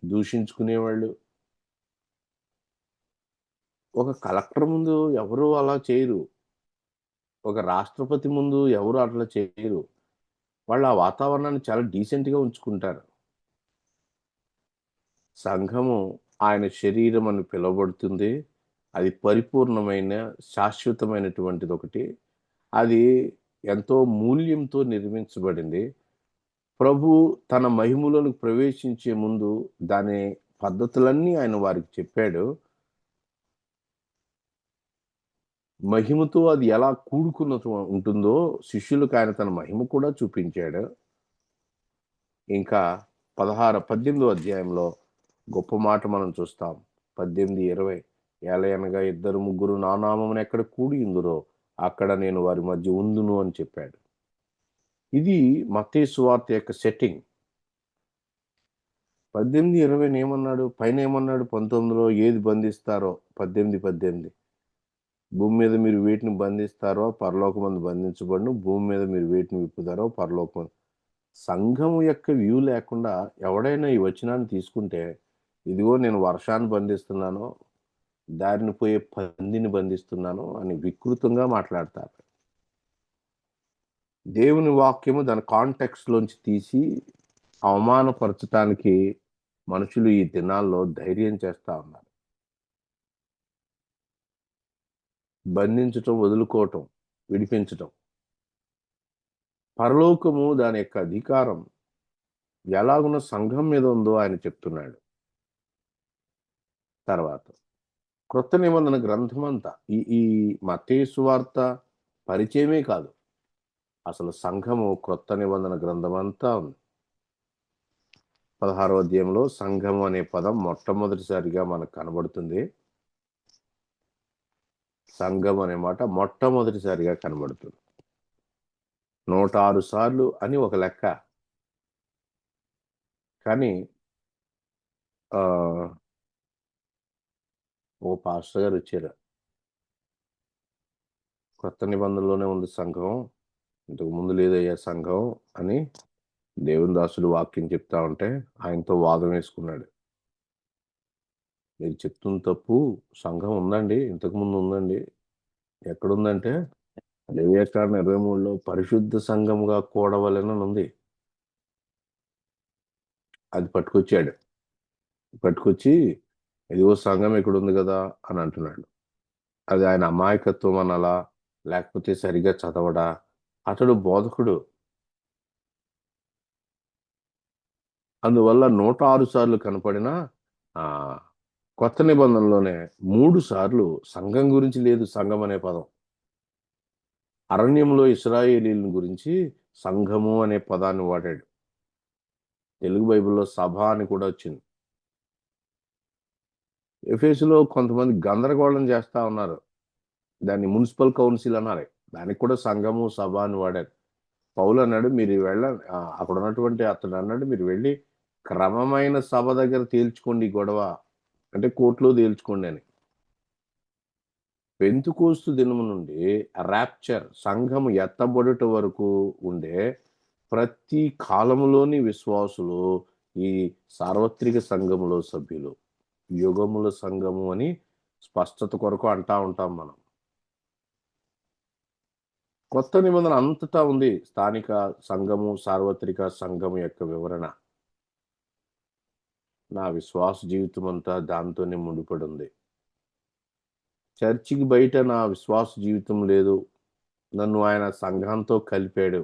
దూషించుకునేవాళ్ళు. ఒక కలెక్టర్ ముందు ఎవరు అలా చేయరు. ఒక రాష్ట్రపతి ముందు ఎవరు అట్లా చేయరు. వాళ్ళు ఆ వాతావరణాన్ని చాలా డీసెంట్గా ఉంచుకుంటారు. సంఘము ఆయన శరీరం అని పిలువబడుతుంది. అది పరిపూర్ణమైన శాశ్వతమైనటువంటిది ఒకటి. అది ఎంతో మూల్యంతో నిర్మించబడింది. ప్రభు తన మహిమలోనికి ప్రవేశించే ముందు దాని పద్ధతులన్నీ ఆయన వారికి చెప్పాడు. మహిమతో అది ఎలా కూడుకున్న ఉంటుందో శిష్యులకు ఆయన తన మహిమ కూడా చూపించాడు. ఇంకా 18వ అధ్యాయంలో గొప్ప మాట మనం చూస్తాం. 18:20 ఏలయనగా 2-3 నా నామమున ఎక్కడ కూడి ఉందురో అక్కడ నేను వారి మధ్య ఉందును అని చెప్పాడు. ఇది మత్తయి సువార్త యొక్క సెట్టింగ్. 18:20 ఏమన్నాడు? పైన ఏమన్నాడు? 19లో ఏది బంధిస్తారో 18 భూమి మీద మీరు వేటిని బంధిస్తారో పరలోకమందు బంధించబడును, భూమి మీద మీరు వేటిని విప్పుతారో పరలోకం. సంఘం యొక్క వ్యూ లేకుండా ఎవడైనా ఈ వచనాన్ని తీసుకుంటే, ఇదిగో నేను వర్షాన్ని బంధిస్తున్నాను, దారిని పోయే పందిని బంధిస్తున్నాను అని వికృతంగా మాట్లాడతారు. దేవుని వాక్యము దాని కాంటెక్స్ట్లోంచి తీసి అవమానపరచటానికి మనుషులు ఈ దినాల్లో ధైర్యం చేస్తా ఉన్నారు. బంధించటం, వదులుకోవటం, విడిపించటం. పరలోకము దాని యొక్క అధికారం ఎలాగున్న సంఘం మీద ఉందో ఆయన చెప్తున్నాడు. తర్వాత క్రొత్త నిబంధన గ్రంథమంతా ఈ మత్తయి సువార్త పరిచయమే కాదు, అసలు సంఘము క్రొత్త నిబంధన గ్రంథమంతా ఉంది. 16వ అధ్యాయంలో సంఘం అనే పదం మొట్టమొదటిసారిగా మనకు కనబడుతుంది. సంఘం అనే మాట మొట్టమొదటిసారిగా కనబడుతుంది. 106 సార్లు అని ఒక లెక్క. కానీ ఓ పాస్టర్ గారు వచ్చారు, కొత్త నిబంధనలోనే ఉంది సంఘం, ఇంతకు ముందు లేదయ్యా సంఘం అని దేవుని దాసుడు వాక్యం చెప్తా ఉంటే ఆయనతో వాదం వేసుకున్నాడు. మీరు చెప్తున్న తప్పు, సంఘం ఉందండి, ఇంతకుముందు ఉందండి. ఎక్కడుందంటే లేవియాకాండం 23లో పరిశుద్ధ సంఘముగా కూడవలెనని ఉంది. అది పట్టుకొచ్చి ఇదిగో సంఘం ఇక్కడ ఉంది కదా అని అంటున్నాడు. అది ఆయన అమాయకత్వం అనాలా, లేకపోతే సరిగా చదవడా? అతడు బోధకుడు. అందువల్ల 106 సార్లు కనపడిన కొత్త నిబంధనలోనే 3 సార్లు సంఘం గురించి లేదు సంఘం అనే పదం. అరణ్యంలో ఇశ్రాయేలీల గురించి సంఘము అనే పదాన్ని వాడాడు. తెలుగు బైబిల్లో సభ అని కూడా వచ్చింది. ఎఫెసులో కొంతమంది గందరగోళం చేస్తా ఉన్నారు. దాన్ని మున్సిపల్ కౌన్సిల్ అనాలి. దానికి కూడా సంఘము సభ అని వాడారు. పౌలు అన్నాడు మీరు అక్కడ ఉన్నటువంటి అతడు అన్నాడు మీరు వెళ్ళి క్రమమైన సభ దగ్గర తేల్చుకోండి గొడవ, అంటే కోర్టులో తేల్చుకోండి అని. పెంతుకోస్తు దినము నుండి ర్యాప్చర్ సంఘము ఎత్తబడుట వరకు ఉండే ప్రతి కాలములోని విశ్వాసులు ఈ సార్వత్రిక సంఘములో సభ్యులు. యుగముల సంఘము అని స్పష్టత కొరకు అంటా ఉంటాం మనం. కొత్త నిబంధన అంతటా ఉంది స్థానిక సంఘము, సార్వత్రిక సంఘము యొక్క వివరణ. నా విశ్వాస జీవితం అంతా దాంతోనే ముడిపడి ఉంది. చర్చికి బయట నా విశ్వాస జీవితం లేదు. నన్ను ఆయన సంఘంతో కలిపాడు.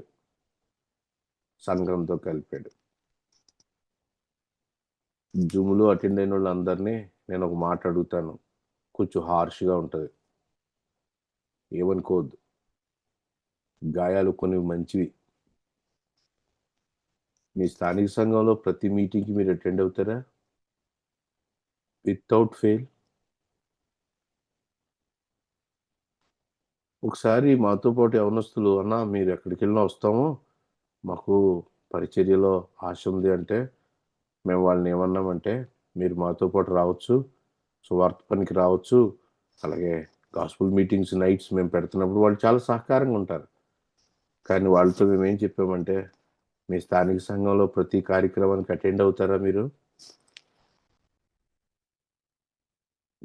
జూములో అటెండ్ అయిన వాళ్ళందరినీ నేను ఒక మాట అడుగుతాను, కొంచెం హార్ష్గా ఉంటుంది, ఏమనుకోవద్దు. గాయాలు కొన్ని మంచివి. మీ స్థానిక సంఘంలో ప్రతి మీటింగ్కి మీరు అటెండ్ అవుతారా? Without fail. ఒకసారి మాతో పాటు యవనస్తులు అన్న మీరు ఎక్కడికి వెళ్ళినా వస్తాము, మాకు పరిచర్యలో ఆశ ఉంది అంటే మేము వాళ్ళని ఏమన్నామంటే మీరు మాతో పాటు రావచ్చు, సువార్త పనికి రావచ్చు, అలాగే గాస్పుల్ మీటింగ్స్ నైట్స్ మేము పెడుతున్నప్పుడు వాళ్ళు చాలా సహకారంగా ఉంటారు. కానీ వాళ్ళతో మేము ఏం చెప్పామంటే మీ స్థానిక సంఘంలో ప్రతి కార్యక్రమానికి అటెండ్ అవుతారా? మీరు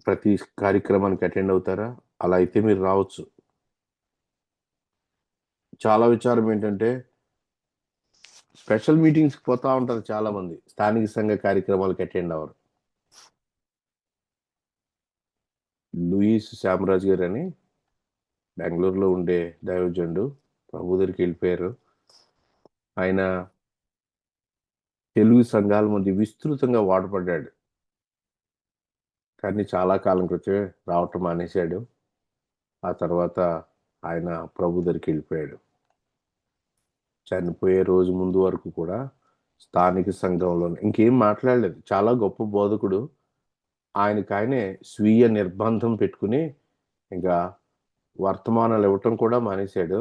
ప్రతి కార్యక్రమానికి అటెండ్ అవుతారా? అలా అయితే మీరు రావచ్చు. చాలా విచారం ఏంటంటే స్పెషల్ మీటింగ్స్కి పోతా ఉంటారు చాలా మంది, స్థానిక సంఘ కార్యక్రమాలకు అటెండ్ అవ్వరు. లూయిస్ శామరాజ్ గారు అని బెంగళూరులో ఉండే దైవజనుడు ప్రభు దగ్గరికి వెళ్ళిపోయారు. ఆయన తెలుగు సంఘాల మధ్య విస్తృతంగా వాడపడ్డాడు. కానీ చాలా కాలం క్రితమే రావటం మానేశాడు. ఆ తర్వాత ఆయన ప్రభు దగ్గరికి వెళ్ళిపోయాడు. చనిపోయే రోజు ముందు వరకు కూడా స్థానిక సంఘంలో ఇంకేం మాట్లాడలేదు. చాలా గొప్ప బోధకుడు. ఆయనకాయనే స్వీయ నిర్బంధం పెట్టుకుని ఇంకా వర్తమానాలు ఇవ్వటం కూడా మానేశాడు.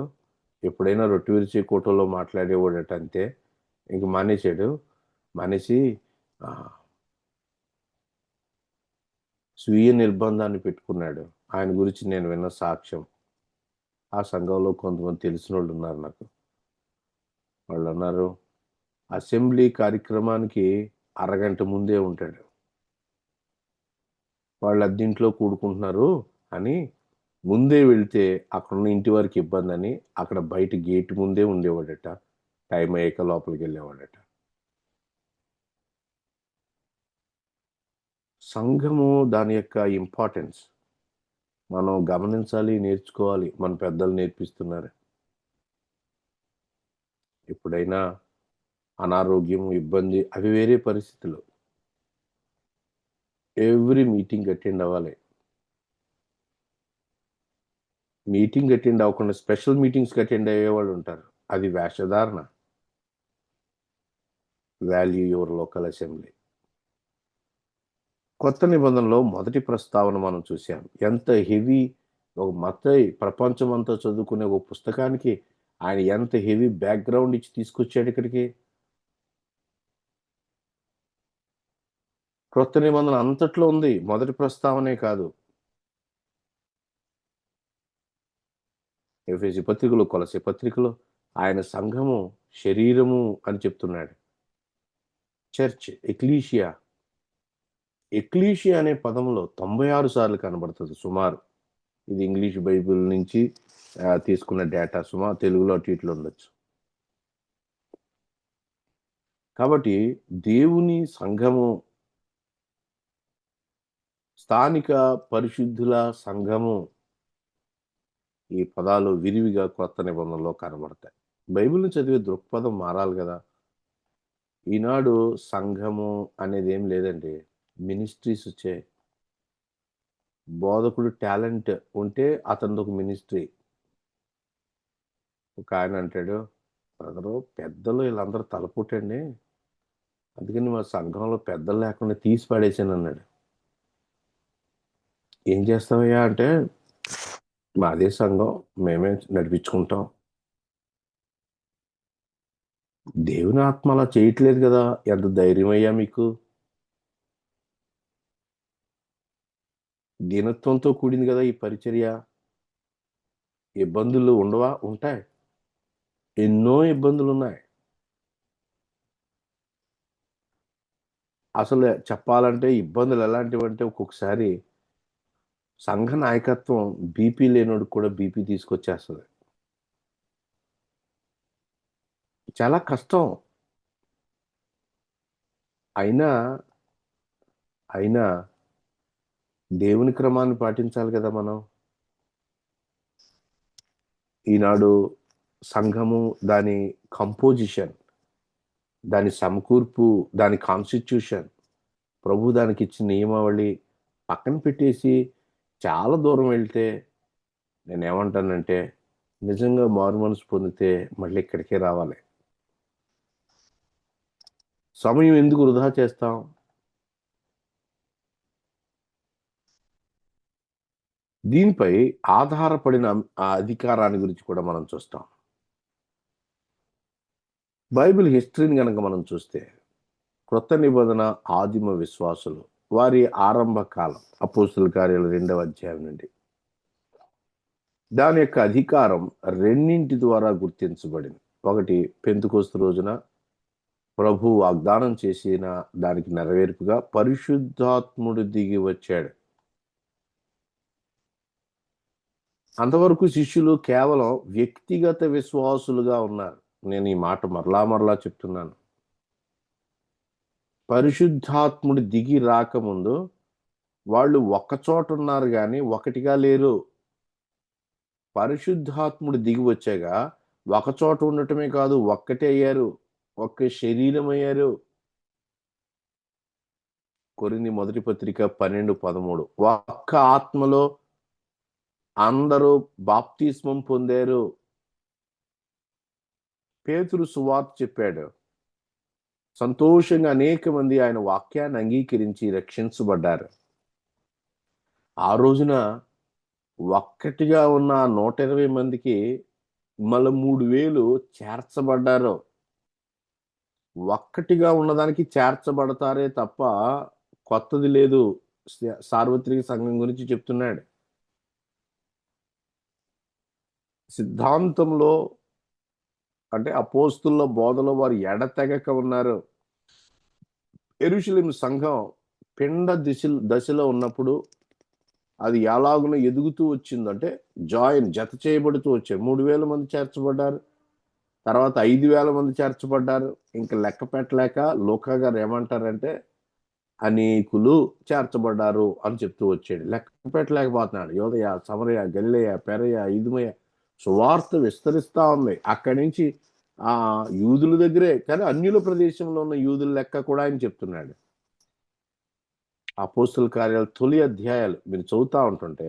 ఎప్పుడైనా రొట్టె విరిచే కూటంలో మాట్లాడేవాడట, అంతే. ఇంక మానేసి స్వీయ నిర్బంధాన్ని పెట్టుకున్నాడు. ఆయన గురించి నేను విన్న సాక్ష్యం. ఆ సంఘంలో కొంతమంది తెలిసిన వాళ్ళు ఉన్నారు నాకు. వాళ్ళు అన్నారు అసెంబ్లీ కార్యక్రమానికి అరగంట ముందే ఉంటాడు, వాళ్ళు అద్దీంట్లో కూడుకుంటున్నారు అని ముందే వెళ్తే అక్కడున్న ఇంటి వారికి ఇబ్బంది అని అక్కడ బయట గేట్ ముందే ఉండేవాడట. టైం అయ్యాక లోపలికి వెళ్ళేవాడట. సంఘము దాని యొక్క ఇంపార్టెన్స్ మనం గమనించాలి, నేర్చుకోవాలి. మన పెద్దలు నేర్పిస్తున్నారు. ఎప్పుడైనా అనారోగ్యం, ఇబ్బంది, అవి వేరే పరిస్థితులు. ఎవ్రీ మీటింగ్ అటెండ్ అవ్వాలి. మీటింగ్ అటెండ్ అవ్వకుండా స్పెషల్ మీటింగ్స్కి అటెండ్ అయ్యేవాళ్ళు ఉంటారు. అది వేషధారణ. Value your local assembly. కొత్త నిబంధనలో మొదటి ప్రస్తావన మనం చూసాం. ఎంత హెవీ ఒక మత్తయి ప్రపంచం అంతా చదువుకునే ఒక పుస్తకానికి ఆయన ఎంత హెవీ బ్యాక్గ్రౌండ్ ఇచ్చి తీసుకొచ్చాడు ఇక్కడికి. కొత్త నిబంధన అంతట్లో ఉంది, మొదటి ప్రస్తావనే కాదు. ఎఫెసీ పత్రికలో, కొలసీ పత్రికలో ఆయన సంఘము శరీరము అని చెప్తున్నాడు. చర్చ్, ఎక్లీషియా అనే పదంలో 96 సార్లు కనబడుతుంది సుమారు. ఇది ఇంగ్లీష్ బైబిల్ నుంచి తీసుకున్న డేటా. సుమారు తెలుగులో అటు ఇట్లు ఉండొచ్చు. కాబట్టి దేవుని సంఘము స్థానిక పరిశుద్ధుల సంఘము, ఈ పదాలు విరివిగా కొత్త నిబంధనలో కనబడతాయి. బైబిల్ని చదివే దృక్పథం మారాలి కదా. ఈనాడు సంఘము అనేది ఏం లేదండి, మినిస్ట్రీస్ వచ్చాయి. బోధకుడు టాలెంట్ ఉంటే అతనిది ఒక మినిస్ట్రీ. ఒక ఆయన అంటాడు, బ్రదరు పెద్దలు వీళ్ళందరూ తలపుట్టండి, అందుకని మా సంఘంలో పెద్దలు లేకుండా తీసి పడేసాను అన్నాడు. ఏం చేస్తావయ్యా అంటే, మాదే సంఘం, మేమే నడిపించుకుంటాం. దేవుని ఆత్మ అలా చేయట్లేదు కదా, ఎంత ధైర్యం అయ్యా మీకు. దీనత్వంతో కూడింది కదా ఈ పరిచర్య. ఇబ్బందులు ఉండవా? ఉంటాయి, ఎన్నో ఇబ్బందులు ఉన్నాయి. అసలు చెప్పాలంటే ఇబ్బందులు ఎలాంటివంటే, ఒక్కొక్కసారి సంఘ నాయకత్వం బీపీ లేనోడు కూడా బీపీ తీసుకొచ్చేస్తుంది. చాలా కష్టం. అయినా అయినా దేవుని క్రమాన్ని పాటించాలి కదా మనం. ఈనాడు సంఘము, దాని కంపోజిషన్, దాని సమకూర్పు, దాని కాన్స్టిట్యూషన్, ప్రభు దానికి ఇచ్చిన నియమావళి పక్కన పెట్టేసి చాలా దూరం వెళ్తే, నేనేమంటానంటే, నిజంగా మారు మనసు పొందితే మళ్ళీ ఇక్కడికే రావాలి. సమయం ఎందుకు వృధా చేస్తాం? దీనిపై ఆధారపడిన ఆ అధికారాన్ని గురించి కూడా మనం చూస్తాం. బైబిల్ హిస్టరీని కనుక మనం చూస్తే, క్రొత్త నిబంధన ఆదిమ విశ్వాసులు, వారి ఆరంభ కాలం, అపోస్తుల కార్యాలు 2వ అధ్యాయం నుండి, దాని యొక్క అధికారం రెండింటి ద్వారా గుర్తించబడింది. ఒకటి, పెంతెకోస్తు రోజున ప్రభు వాగ్దానం చేసిన దానికి నెరవేర్పుగా పరిశుద్ధాత్ముడు దిగి వచ్చాడు. అంతవరకు శిష్యులు కేవలం వ్యక్తిగత విశ్వాసులుగా ఉన్నారు. నేను ఈ మాట మరలా చెప్తున్నాను. పరిశుద్ధాత్ముడు దిగి రాకముందు వాళ్ళు ఒక్కచోట ఉన్నారు కానీ ఒకటిగా లేరు. పరిశుద్ధాత్ముడు దిగి వచ్చాగా ఒకచోట ఉండటమే కాదు, ఒక్కటే అయ్యారు, ఒక్క శరీరం అయ్యారు. కొరింథీ మొదటి పత్రిక 12:13, ఒక్క ఆత్మలో అందరూ బాప్తిస్మం పొందారు. పేతురు సువార్త చెప్పాడు, సంతోషంగా అనేక మంది ఆయన వాక్యాన్ని అంగీకరించి రక్షించబడ్డారు. ఆ రోజున ఒక్కటిగా ఉన్న 120 మందికి మళ్ళీ 3000 చేర్చబడ్డారు. ఒక్కటిగా ఉన్నదానికి చేర్చబడతారే తప్ప కొత్తది లేదు. సార్వత్రిక సంఘం గురించి చెప్తున్నాడు. సిద్ధాంతంలో అంటే అపోస్తుల బోధలో వారు ఎడతెగక ఉన్నారు. యెరూషలేము సంఘం పిండ దశలో ఉన్నప్పుడు అది ఎలాగున ఎదుగుతూ వచ్చిందంటే, జత చేయబడుతూ వచ్చారు. 3000 మంది చేర్చబడ్డారు, తర్వాత 5000 మంది చేర్చబడ్డారు. ఇంకా లెక్క పెట్టలేక లూకా గారు ఏమంటారంటే, అనేకులు చేర్చబడ్డారు అని చెప్తూ వచ్చాడు. లెక్క పెట్టలేకపోతున్నాడు. యోదయ, సమరయ, గలిలయ, పెరయ, ఇదుమయ సువార్త విస్తరిస్తా ఉంది. అక్కడి నుంచి ఆ యూదుల దగ్గరే, కానీ అన్యుల ప్రదేశంలో ఉన్న యూదుల లెక్క కూడా ఆయన చెప్తున్నాడు. అపోస్తుల కార్యాలు తొలి అధ్యాయాలు మీరు చదువుతా ఉంటుంటే,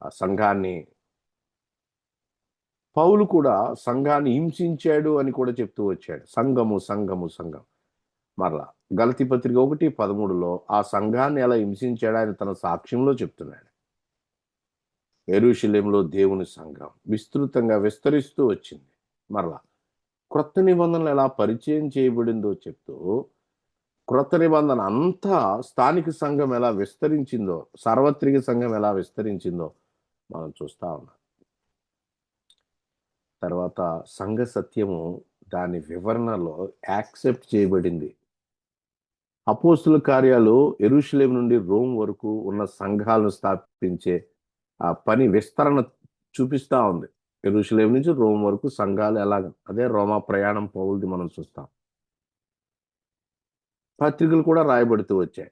ఆ సంఘాన్ని, పౌలు కూడా సంఘాన్ని హింసించాడు అని కూడా చెప్తూ వచ్చాడు. సంఘం. మరలా గలతీ పత్రిక 1:13లో ఆ సంఘాన్ని ఎలా హింసించాడు ఆయన తన సాక్ష్యంలో చెప్తున్నాడు. యెరూషలేములో దేవుని సంఘం విస్తృతంగా విస్తరిస్తూ వచ్చింది. మరలా క్రొత్త నిబంధనలు ఎలా పరిచయం చేయబడిందో చెప్తూ, క్రొత్త నిబంధన అంతా స్థానిక సంఘం ఎలా విస్తరించిందో, సార్వత్రిక సంఘం ఎలా విస్తరించిందో మనం చూస్తా ఉన్నాం. తర్వాత సంఘ సత్యము దాని వివరణలో యాక్సెప్ట్ చేయబడింది. అపోస్తుల కార్యాలు యెరూషలేము నుండి రోమ్ వరకు ఉన్న సంఘాలను స్థాపించే ఆ పని విస్తరణ చూపిస్తా ఉంది. యెరూషలేము నుంచి రోమ్ వరకు సంఘాలు ఎలాగ, అదే రోమా ప్రయాణం పౌలుది మనం చూస్తాం. పత్రికలు కూడా రాయబడుతూ వచ్చాయి.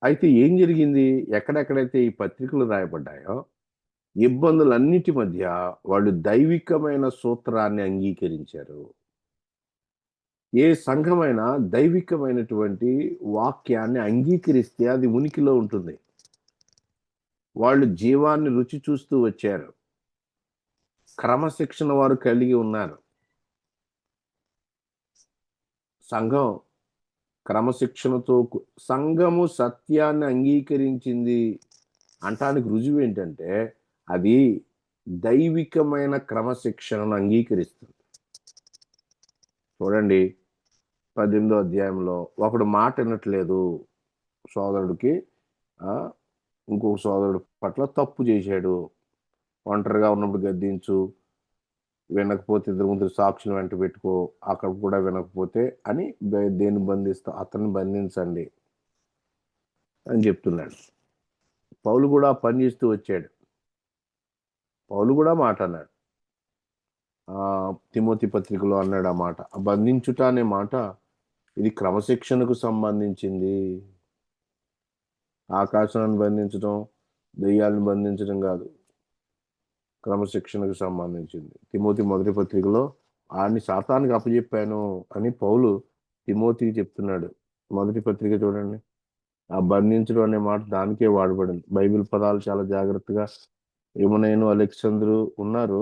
అయితే ఏం జరిగింది? ఎక్కడెక్కడైతే ఈ పత్రికలు రాయబడ్డాయో ఇబ్బందులన్నిటి మధ్య వాళ్ళు దైవికమైన సూత్రాన్ని అంగీకరించారు. ఏ సంఘమైనా దైవికమైనటువంటి వాక్యాన్ని అంగీకరిస్తే అది ఉనికిలో ఉంటుంది. వాళ్ళు జీవాన్ని రుచి చూస్తూ వచ్చారు. క్రమశిక్షణ వారు కలిగి ఉన్నారు. సంఘం క్రమశిక్షణతో సంఘము సత్యాన్ని అంగీకరించింది అంటానికి రుజువు ఏంటంటే అది దైవికమైన క్రమశిక్షణను అంగీకరిస్తుంది. చూడండి 18వ అధ్యాయంలో ఒకడు మాట వినట్లేదు, సోదరుడికి ఇంకొక సోదరుడు పట్ల తప్పు చేశాడు, ఒంటరిగా ఉన్నప్పుడు గద్దించు, వినకపోతే ఇద్దరు ముగ్గురు సాక్షులు వెంట పెట్టుకో, అక్కడ కూడా వినకపోతే అని దేన్ని బంధిస్తా అతన్ని బంధించండి అని చెప్తున్నాడు. పౌలు కూడా పని చేస్తూ వచ్చాడు. పౌలు కూడా మాట అన్నాడు, తిమోతి పత్రికలో అన్నాడు ఆ మాట. బంధించుట అనే మాట ఇది క్రమశిక్షణకు సంబంధించింది. ఆకాశాన్ని బంధించడం, దెయ్యాలను బంధించడం కాదు, క్రమశిక్షణకు సంబంధించింది. తిమోతి మొదటి పత్రికలో ఆడిని సాతానికి అప్పచెప్పాను అని పౌలు తిమోతికి చెప్తున్నాడు. మొదటి పత్రిక చూడండి, ఆ బంధించడం అనే మాట దానికే వాడబడింది. బైబిల్ పదాలు చాలా జాగ్రత్తగా యమునైను అలెగ్జాంద్రు ఉన్నారు,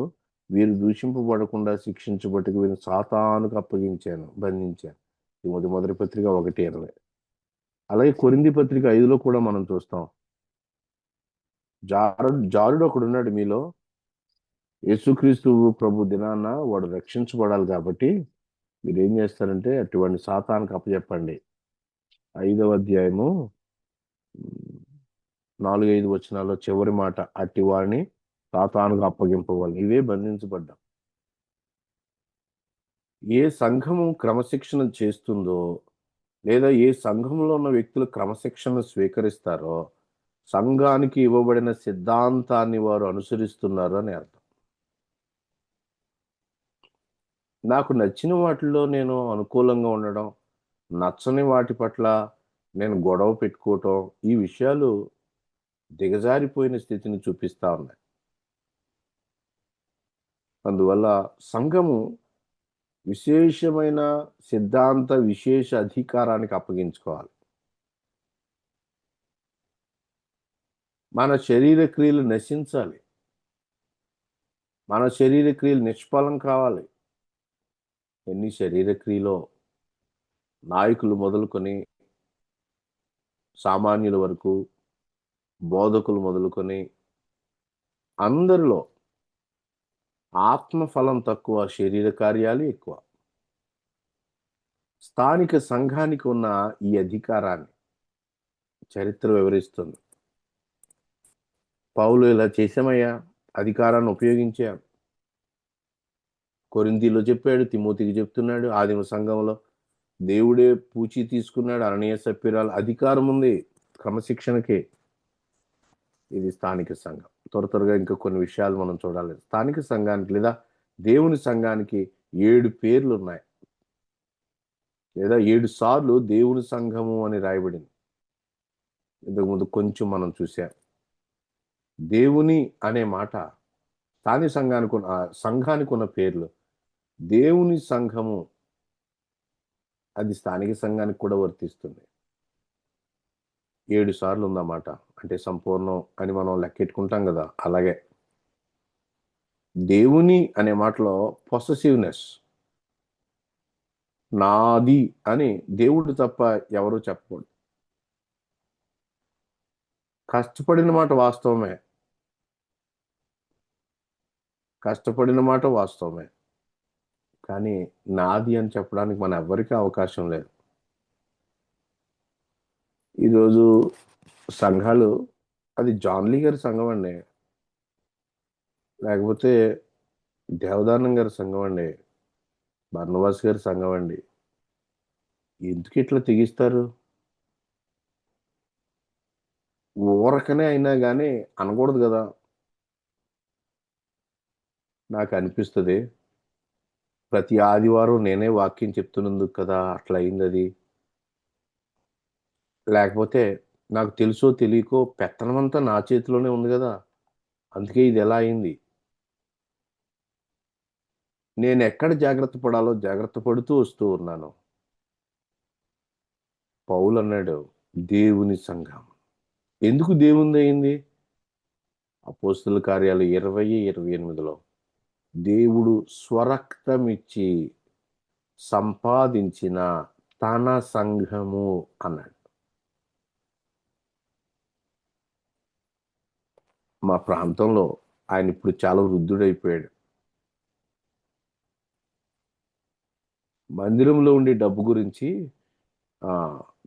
వీరు దూషింపబడకుండా శిక్షించబట్టుకు వీరిని సాతానుకు అప్పగించాను, బంధించాను. తిమోతి మొదటి పత్రిక 1:20. అలాగే కొరింథీ పత్రిక 5లో కూడా మనం చూస్తాం, జారుడు ఒకడున్నాడు మీలో, యేసుక్రీస్తు ప్రభు దినాన వాడు రక్షించబడాలి కాబట్టి మీరు ఏం చేస్తారంటే అటువంటి సాతానికి అప్పచెప్పండి. 5వ అధ్యాయము 4-5 వచనాల్లో చివరి మాట, అట్టి వాడిని సాతానుకు అప్పగింపవాలి. ఇవే బంధించబడ్డాం. ఏ సంఘము క్రమశిక్షణ చేస్తుందో లేదా ఏ సంఘంలో ఉన్న వ్యక్తులు క్రమశిక్షణ స్వీకరిస్తారో సంఘానికి ఇవ్వబడిన సిద్ధాంతాన్ని వారు అనుసరిస్తున్నారు అని అర్థం. నాకు నచ్చిన వాటిలో నేను అనుకూలంగా ఉండడం, నచ్చని వాటి పట్ల నేను గొడవ పెట్టుకోవటం, ఈ విషయాలు దిగజారిపోయిన స్థితిని చూపిస్తా ఉన్నాయి. అందువల్ల సంఘము విశేషమైన సిద్ధాంత విశేష అధికారానికి అప్పగించుకోవాలి. మన శరీర క్రియలు నశించాలి, మన శరీర క్రియలు నిష్ఫలం కావాలి. ఎన్ని శరీర క్రియలో నాయకులు మొదలుకొని సామాన్యుల వరకు, బోధకులు మొదలుకొని అందరిలో ఆత్మఫలం తక్కువ, శరీర కార్యాలు ఎక్కువ. స్థానిక సంఘానికి ఉన్న ఈ అధికారాన్ని చరిత్ర వివరిస్తుంది. పౌలు ఇలా చేశామయ్యా, అధికారాన్ని ఉపయోగించాం. కొరింథీలో చెప్పాడు, తిమోతికి చెప్తున్నాడు, ఆదిమ సంఘంలో దేవుడే పూచి తీసుకున్నాడు. అననీయ సప్ఫీరాల అధికారం ఉంది క్రమశిక్షణకి. ఇది స్థానిక సంఘం. త్వరగా ఇంకా కొన్ని విషయాలు మనం చూడాలి. స్థానిక సంఘానికి లేదా దేవుని సంఘానికి 7 పేర్లు ఉన్నాయి, లేదా 7 సార్లు దేవుని సంఘము అని రాయబడింది. ఇంతకుముందు కొంచెం మనం చూసాం. దేవుని అనే మాట స్థానిక సంఘానికి ఉన్న పేర్లు. దేవుని సంఘము అది స్థానిక సంఘానికి కూడా వర్తిస్తుంది. 7 సార్లు ఉందన్నమాట. అంటే సంపూర్ణం అని మనం లెక్కెట్టుకుంటాం కదా, అలాగే దేవుని అనే మాటలో పొసెసివ్నెస్, నాది అని దేవుడు తప్ప ఎవరు చెప్పకూడదు. కష్టపడిన మాట వాస్తవమే, కష్టపడిన మాట వాస్తవమే, కానీ నాది అని చెప్పడానికి మన ఎవ్వరికీ అవకాశం లేదు. ఈరోజు సంఘాలు, అది జాన్లీ గారి సంఘం అండి, లేకపోతే దేవదానం గారి సంఘం అండి, బర్నబాస్ గారి సంఘం అండి, ఎందుకు ఇట్లా తెగిస్తారు? ఊరకనే అయినా కానీ అనకూడదు కదా. నాకు అనిపిస్తుంది ప్రతి ఆదివారం నేనే వాక్యం చెప్తున్నందుకు కదా అట్లా అయింది అది. లేకపోతే నాకు తెలుసో తెలియకో పెత్తనమంతా నా చేతిలోనే ఉంది కదా, అందుకే ఇది ఎలా అయింది. నేను ఎక్కడ జాగ్రత్త పడాలో జాగ్రత్త పడుతూ వస్తూ ఉన్నాను. పౌలు అన్నాడు, దేవుని సంఘం. ఎందుకు దేవునిది అయింది? అపోస్తలుల కార్యాలు 20:28లో దేవుడు స్వరక్తమిచ్చి సంపాదించిన తన సంఘము అన్నాడు. మా ప్రాంతంలో ఆయన ఇప్పుడు చాలా వృద్ధుడైపోయాడు. మందిరంలో ఉండే డబ్బు గురించి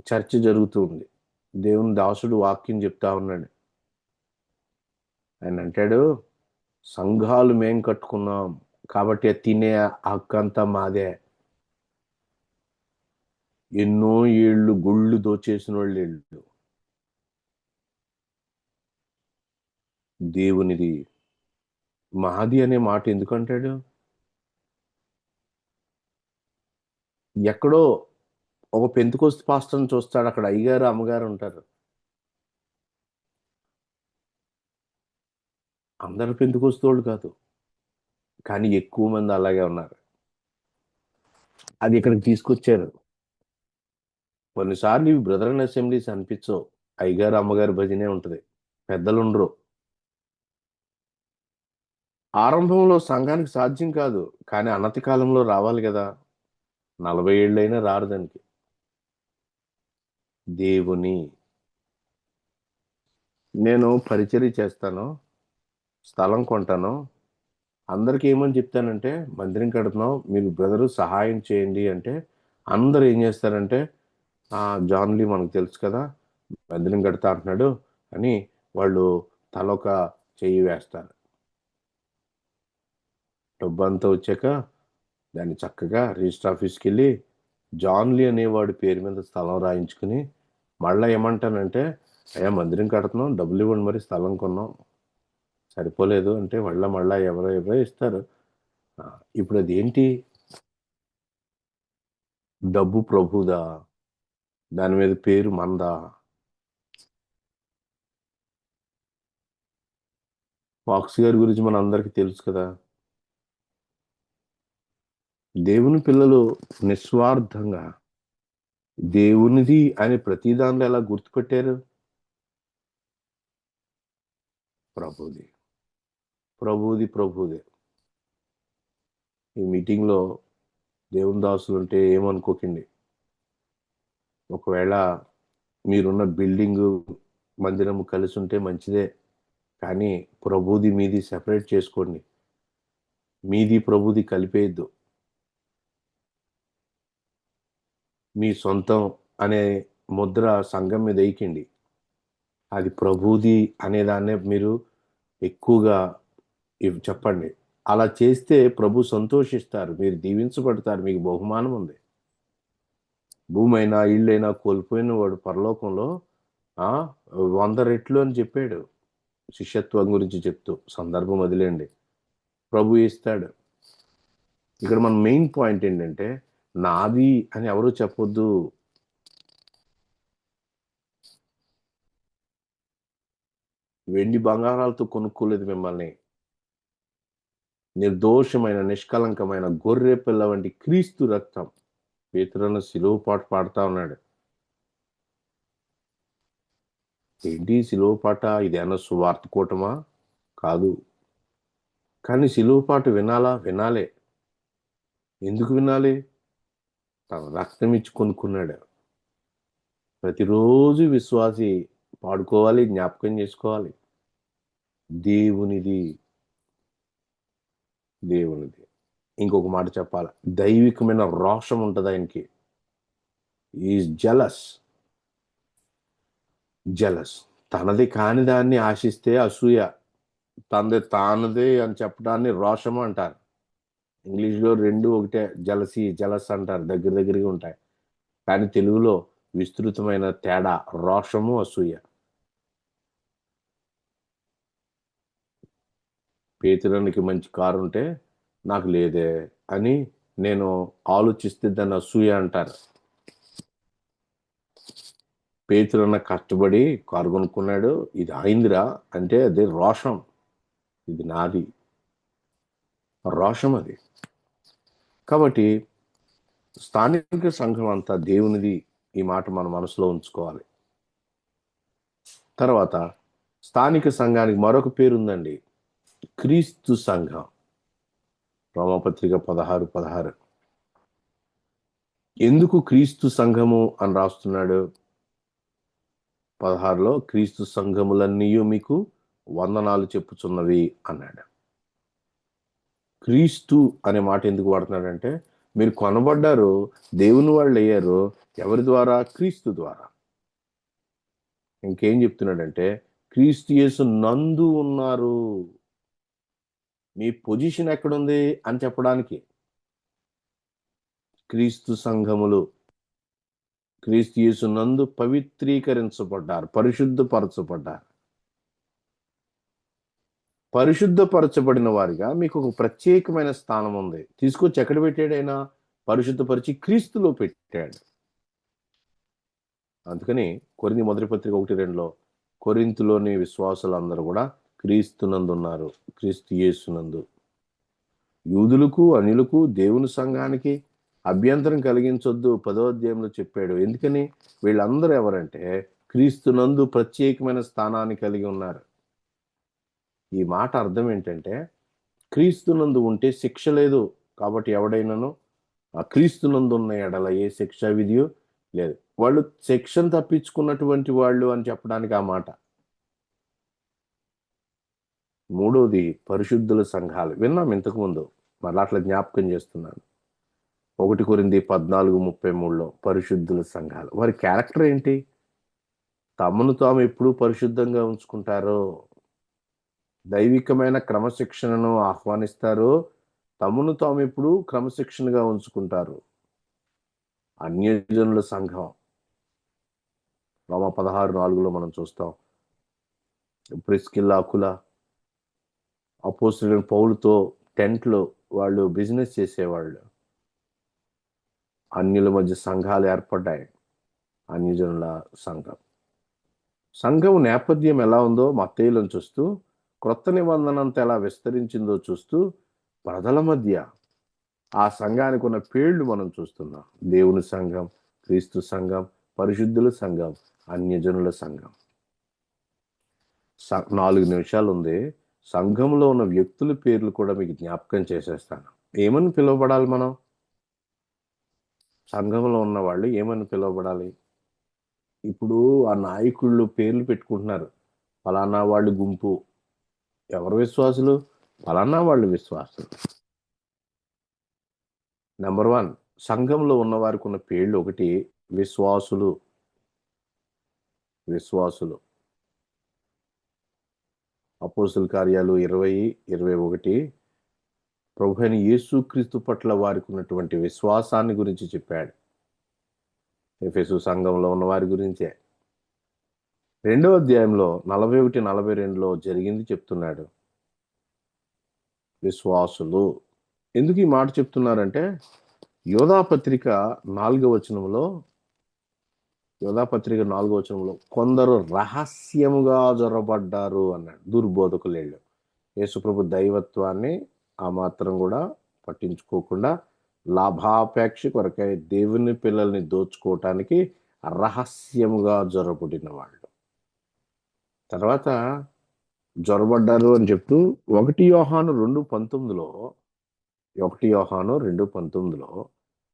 చర్చ జరుగుతూ ఉంది. దేవుని దాసుడు వాక్యం చెప్తా ఉన్నాడు. ఆయన అంటాడు, సంఘాలు మేం కట్టుకున్నాం కాబట్టి తినే హక్కు అంతా మాదే. ఎన్నో ఏళ్ళు గుళ్ళు దోచేసిన వాళ్ళు ఏళ్ళు. దేవునిది మాది అనే మాట ఎందుకంటాడు? ఎక్కడో ఒక పెంతుకోస్తు పాస్టర్ని చూస్తాడు, అక్కడ అయ్యగారు అమ్మగారు ఉంటారు. అందరు పెంతుకోస్తోళ్ళు కాదు, కానీ ఎక్కువ మంది అలాగే ఉన్నారు. అది ఇక్కడికి తీసుకొచ్చారు. కొన్నిసార్లు ఇవి బ్రదర్ అండ్ అసెంబ్లీస్ అనిపించవు, అయ్యగారు అమ్మగారు భజనే ఉంటుంది, పెద్దలుండరు. ఆరంభంలో సంఘానికి సాధ్యం కాదు, కానీ అనతి కాలంలో రావాలి కదా. 40 ఏళ్ళైనా రారు దానికి. దేవుని నేను పరిచర్య చేస్తాను, స్థలం కొంటాను, అందరికి ఏమని చెప్తానంటే మందిరం కడుతున్నాం, మీరు బ్రదరు సహాయం చేయండి అంటే అందరు ఏం చేస్తారంటే జాన్ లీ మనకు తెలుసు కదా మందిరం కడతా అంటున్నాడు అని వాళ్ళు తలొక చెయ్యి వేస్తారు. డబ్బు అంతా వచ్చాక దాన్ని చక్కగా రిజిస్టర్ ఆఫీస్కి వెళ్ళి జాన్ లీ అనేవాడి పేరు మీద స్థలం రాయించుకుని మళ్ళీ ఏమంటానంటే, అయ్యా మందిరం కడుతున్నాం, డబ్బులు ఇవ్వండి, మరి స్థలం కొన్నాం, సరిపోలేదు అంటే మళ్ళా ఎవరో ఇస్తారు. ఇప్పుడు అదేంటి? డబ్బు ప్రభుదా, దాని మీద పేరు మందా. ఫాక్స్ గారి గురించి మన అందరికీ తెలుసు కదా. దేవుని పిల్లలు నిస్వార్థంగా దేవునిది అని ప్రతి దానిలో ఎలా గుర్తుపెట్టారు? ప్రభుదే. ఈ మీటింగ్లో దేవుని దాసులు ఉంటే ఏమనుకోకండి. ఒకవేళ మీరున్న బిల్డింగు మందిరము కలిసి ఉంటే మంచిదే, కానీ ప్రభుది మీది సెపరేట్ చేసుకోండి. మీది ప్రభుది కలిపేయద్దు. మీ సొంతం అనే ముద్ర సంఘం మీద వేయకండి. అది ప్రభుది అనేదాన్నే మీరు ఎక్కువగా చెప్పండి. అలా చేస్తే ప్రభు సంతోషిస్తారు, మీరు దీవించబడతారు, మీకు బహుమానం ఉంది. భూమి అయినా ఇళ్ళైనా కోల్పోయిన వాడు పరలోకంలో 100 రెట్లు అని చెప్పాడు శిష్యత్వం గురించి చెప్తూ. సందర్భం వదిలేండి, ప్రభు ఇస్తాడు. ఇక్కడ మన మెయిన్ పాయింట్ ఏంటంటే నాది అని ఎవరు చెప్పొద్దు. వెండి బంగారాలతో కొనుక్కోలేదు మిమ్మల్ని. నిర్దోషమైన నిష్కలంకమైన గొర్రె పిల్ల వంటి క్రీస్తు రక్తం. పేతురును సిలువ పాట పాడుతా ఉన్నాడు. ఏంటి సిలువ పాట? ఇదేమన్నా సువార్త కూటమా? కాదు. కానీ సిలువ పాట వినాలే. ఎందుకు వినాలి? తన రక్తం ఇచ్చి కొనుక్కున్నాడు. ప్రతిరోజు విశ్వాసి పాడుకోవాలి, జ్ఞాపకం చేసుకోవాలి. దేవునిది. ఇంకొక మాట చెప్పాలి, దైవికమైన రోషం ఉంటుంది ఆయనకి. Is jealous. తనది కాని దాన్ని ఆశిస్తే అసూయ, తానదే అని చెప్పడాన్ని రోషము అంటారు. ఇంగ్లీష్లో రెండు ఒకటే, జలస్ అంటారు, దగ్గరగా ఉంటాయి. కానీ తెలుగులో విస్తృతమైన తేడా, రోషము అసూయ. పేతురునికి మంచి కారు ఉంటే నాకు లేదే అని నేను ఆలోచిస్తే దాన్ని అసూయ అంటారు. పేతురన్న కష్టపడి కారు కొనుక్కున్నాడు, ఇది ఆయిందిరా అంటే అదే రోషం, ఇది నాది రోషం అది. కాబట్టి స్థానిక సంఘం అంతా దేవునిది, ఈ మాట మన మనసులో ఉంచుకోవాలి. తర్వాత స్థానిక సంఘానికి మరొక పేరు ఉందండి, క్రీస్తు సంఘం. రోమపత్రిక 16:16. ఎందుకు క్రీస్తు సంఘము అని రాస్తున్నాడు? 16లో క్రీస్తు సంఘములన్నీ మీకు వందనాలు చెప్పుచున్నవి అన్నాడు. క్రీస్తు అనే మాట ఎందుకు వాడుతున్నాడంటే, మీరు కొనబడ్డారు, దేవుని వాళ్ళు అయ్యారు. ఎవరి ద్వారా? క్రీస్తు ద్వారా. ఇంకేం చెప్తున్నాడంటే, క్రీస్తు యేసు నందు ఉన్నారు. మీ పొజిషన్ ఎక్కడుంది అని చెప్పడానికి. క్రీస్తు సంఘములు క్రీస్తు యేసు నందు పవిత్రీకరించబడ్డారు, పరిశుద్ధపరచబడ్డారు. పరిశుద్ధపరచబడిన వారిగా మీకు ఒక ప్రత్యేకమైన స్థానం ఉంది. తీసుకొచ్చి ఎక్కడ పెట్టాడు? ఆయన పరిశుద్ధపరిచి క్రీస్తులో పెట్టాడు. అందుకని కొరింథీ మొదటి పత్రిక 1:2లో కొరింథులోని విశ్వాసులందరూ కూడా క్రీస్తునందు ఉన్నారు, క్రీస్తు యేసునందు. యూదులకు అన్యులకు దేవుని సంఘానికి అభ్యంతరం కలిగించొద్దు 10వ అధ్యాయంలో చెప్పాడు. ఎందుకని? వీళ్ళందరూ ఎవరంటే క్రీస్తునందు ప్రత్యేకమైన స్థానాన్ని కలిగి ఉన్నారు. ఈ మాట అర్థం ఏంటంటే, క్రీస్తునందు ఉంటే శిక్ష లేదు. కాబట్టి ఎవడైనాను ఆ క్రీస్తునందు ఉన్న ఎడల ఏ శిక్షా విధియో లేదు. వాళ్ళు శిక్షను తప్పించుకున్నటువంటి వాళ్ళు అని చెప్పడానికి ఆ మాట. మూడోది పరిశుద్ధుల సంఘాలు. విన్నాం ఇంతకుముందు, మళ్ళీ అట్లా జ్ఞాపకం చేస్తున్నాను. 1 కొరింథీ 14:33లో పరిశుద్ధుల సంఘాలు. వారి క్యారెక్టర్ ఏంటి? తమను తాము ఎప్పుడూ పరిశుద్ధంగా ఉంచుకుంటారో, దైవికమైన క్రమశిక్షణను ఆహ్వానిస్తారు, తమను తాము ఎప్పుడు క్రమశిక్షణగా ఉంచుకుంటారు. అన్యజనుల సంఘం రోమా 16:4లో మనం చూస్తాం. ప్రిస్కిల్లా, అకుల అపోస్తలుడైన పౌలుతో టెంట్లో వాళ్ళు బిజినెస్ చేసేవాళ్ళు. అన్యుల మధ్య సంఘాలు ఏర్పడ్డాయి, అన్యజనుల సంఘం. సంఘం నేపథ్యం ఎలా ఉందో మత్తయిలో చూస్తూ, క్రొత్త నిబంధన అంతా ఎలా విస్తరించిందో చూస్తూ, ప్రజల మధ్య ఆ సంఘానికి ఉన్న పేర్లు మనం చూస్తున్నాం. దేవుని సంఘం, క్రీస్తు సంఘం, పరిశుద్ధుల సంఘం, అన్యజనుల సంఘం. 4 నిమిషాలు ఉంది. సంఘంలో ఉన్న వ్యక్తుల పేర్లు కూడా మీకు జ్ఞాపకం చేసేస్తాను. ఏమని పిలువబడాలి మనం? సంఘంలో ఉన్న వాళ్ళు ఏమని పిలువబడాలి? ఇప్పుడు ఆ నాయకుళ్ళు పేర్లు పెట్టుకుంటున్నారు. ఫలానా వాళ్ళు గుంపు. ఎవరు విశ్వాసులు? ఫలానా వాళ్ళు విశ్వాసులు. నెంబర్ 1, సంఘంలో ఉన్న వారికి ఉన్న పేర్లు. ఒకటి విశ్వాసులు. విశ్వాసులు. అపోస్తలుల కార్యాలు 20:21 ప్రభువైన యేసుక్రీస్తు పట్ల వారికి ఉన్నటువంటి విశ్వాసాన్ని గురించి చెప్పాడు. ఎఫెసు సంఘంలో ఉన్న వారి గురించే. 2వ అధ్యాయంలో 41-42లో జరిగింది చెప్తున్నాడు. విశ్వాసులు. ఎందుకు ఈ మాట చెప్తున్నారంటే, యోధాపత్రిక 4వ వచనంలో కొందరు రహస్యముగా జొరబడ్డారు అన్నాడు. దుర్బోధకులేళ్ళు. యేసుప్రభు దైవత్వాన్ని ఆ మాత్రం కూడా పట్టించుకోకుండా లాభాపేక్ష కొరకై దేవుని పిల్లల్ని దోచుకోవటానికి రహస్యముగా జొరబడిన వాళ్ళు. తర్వాత జొరబడ్డారు అని చెప్తూ 1 యోహాను 2:19లో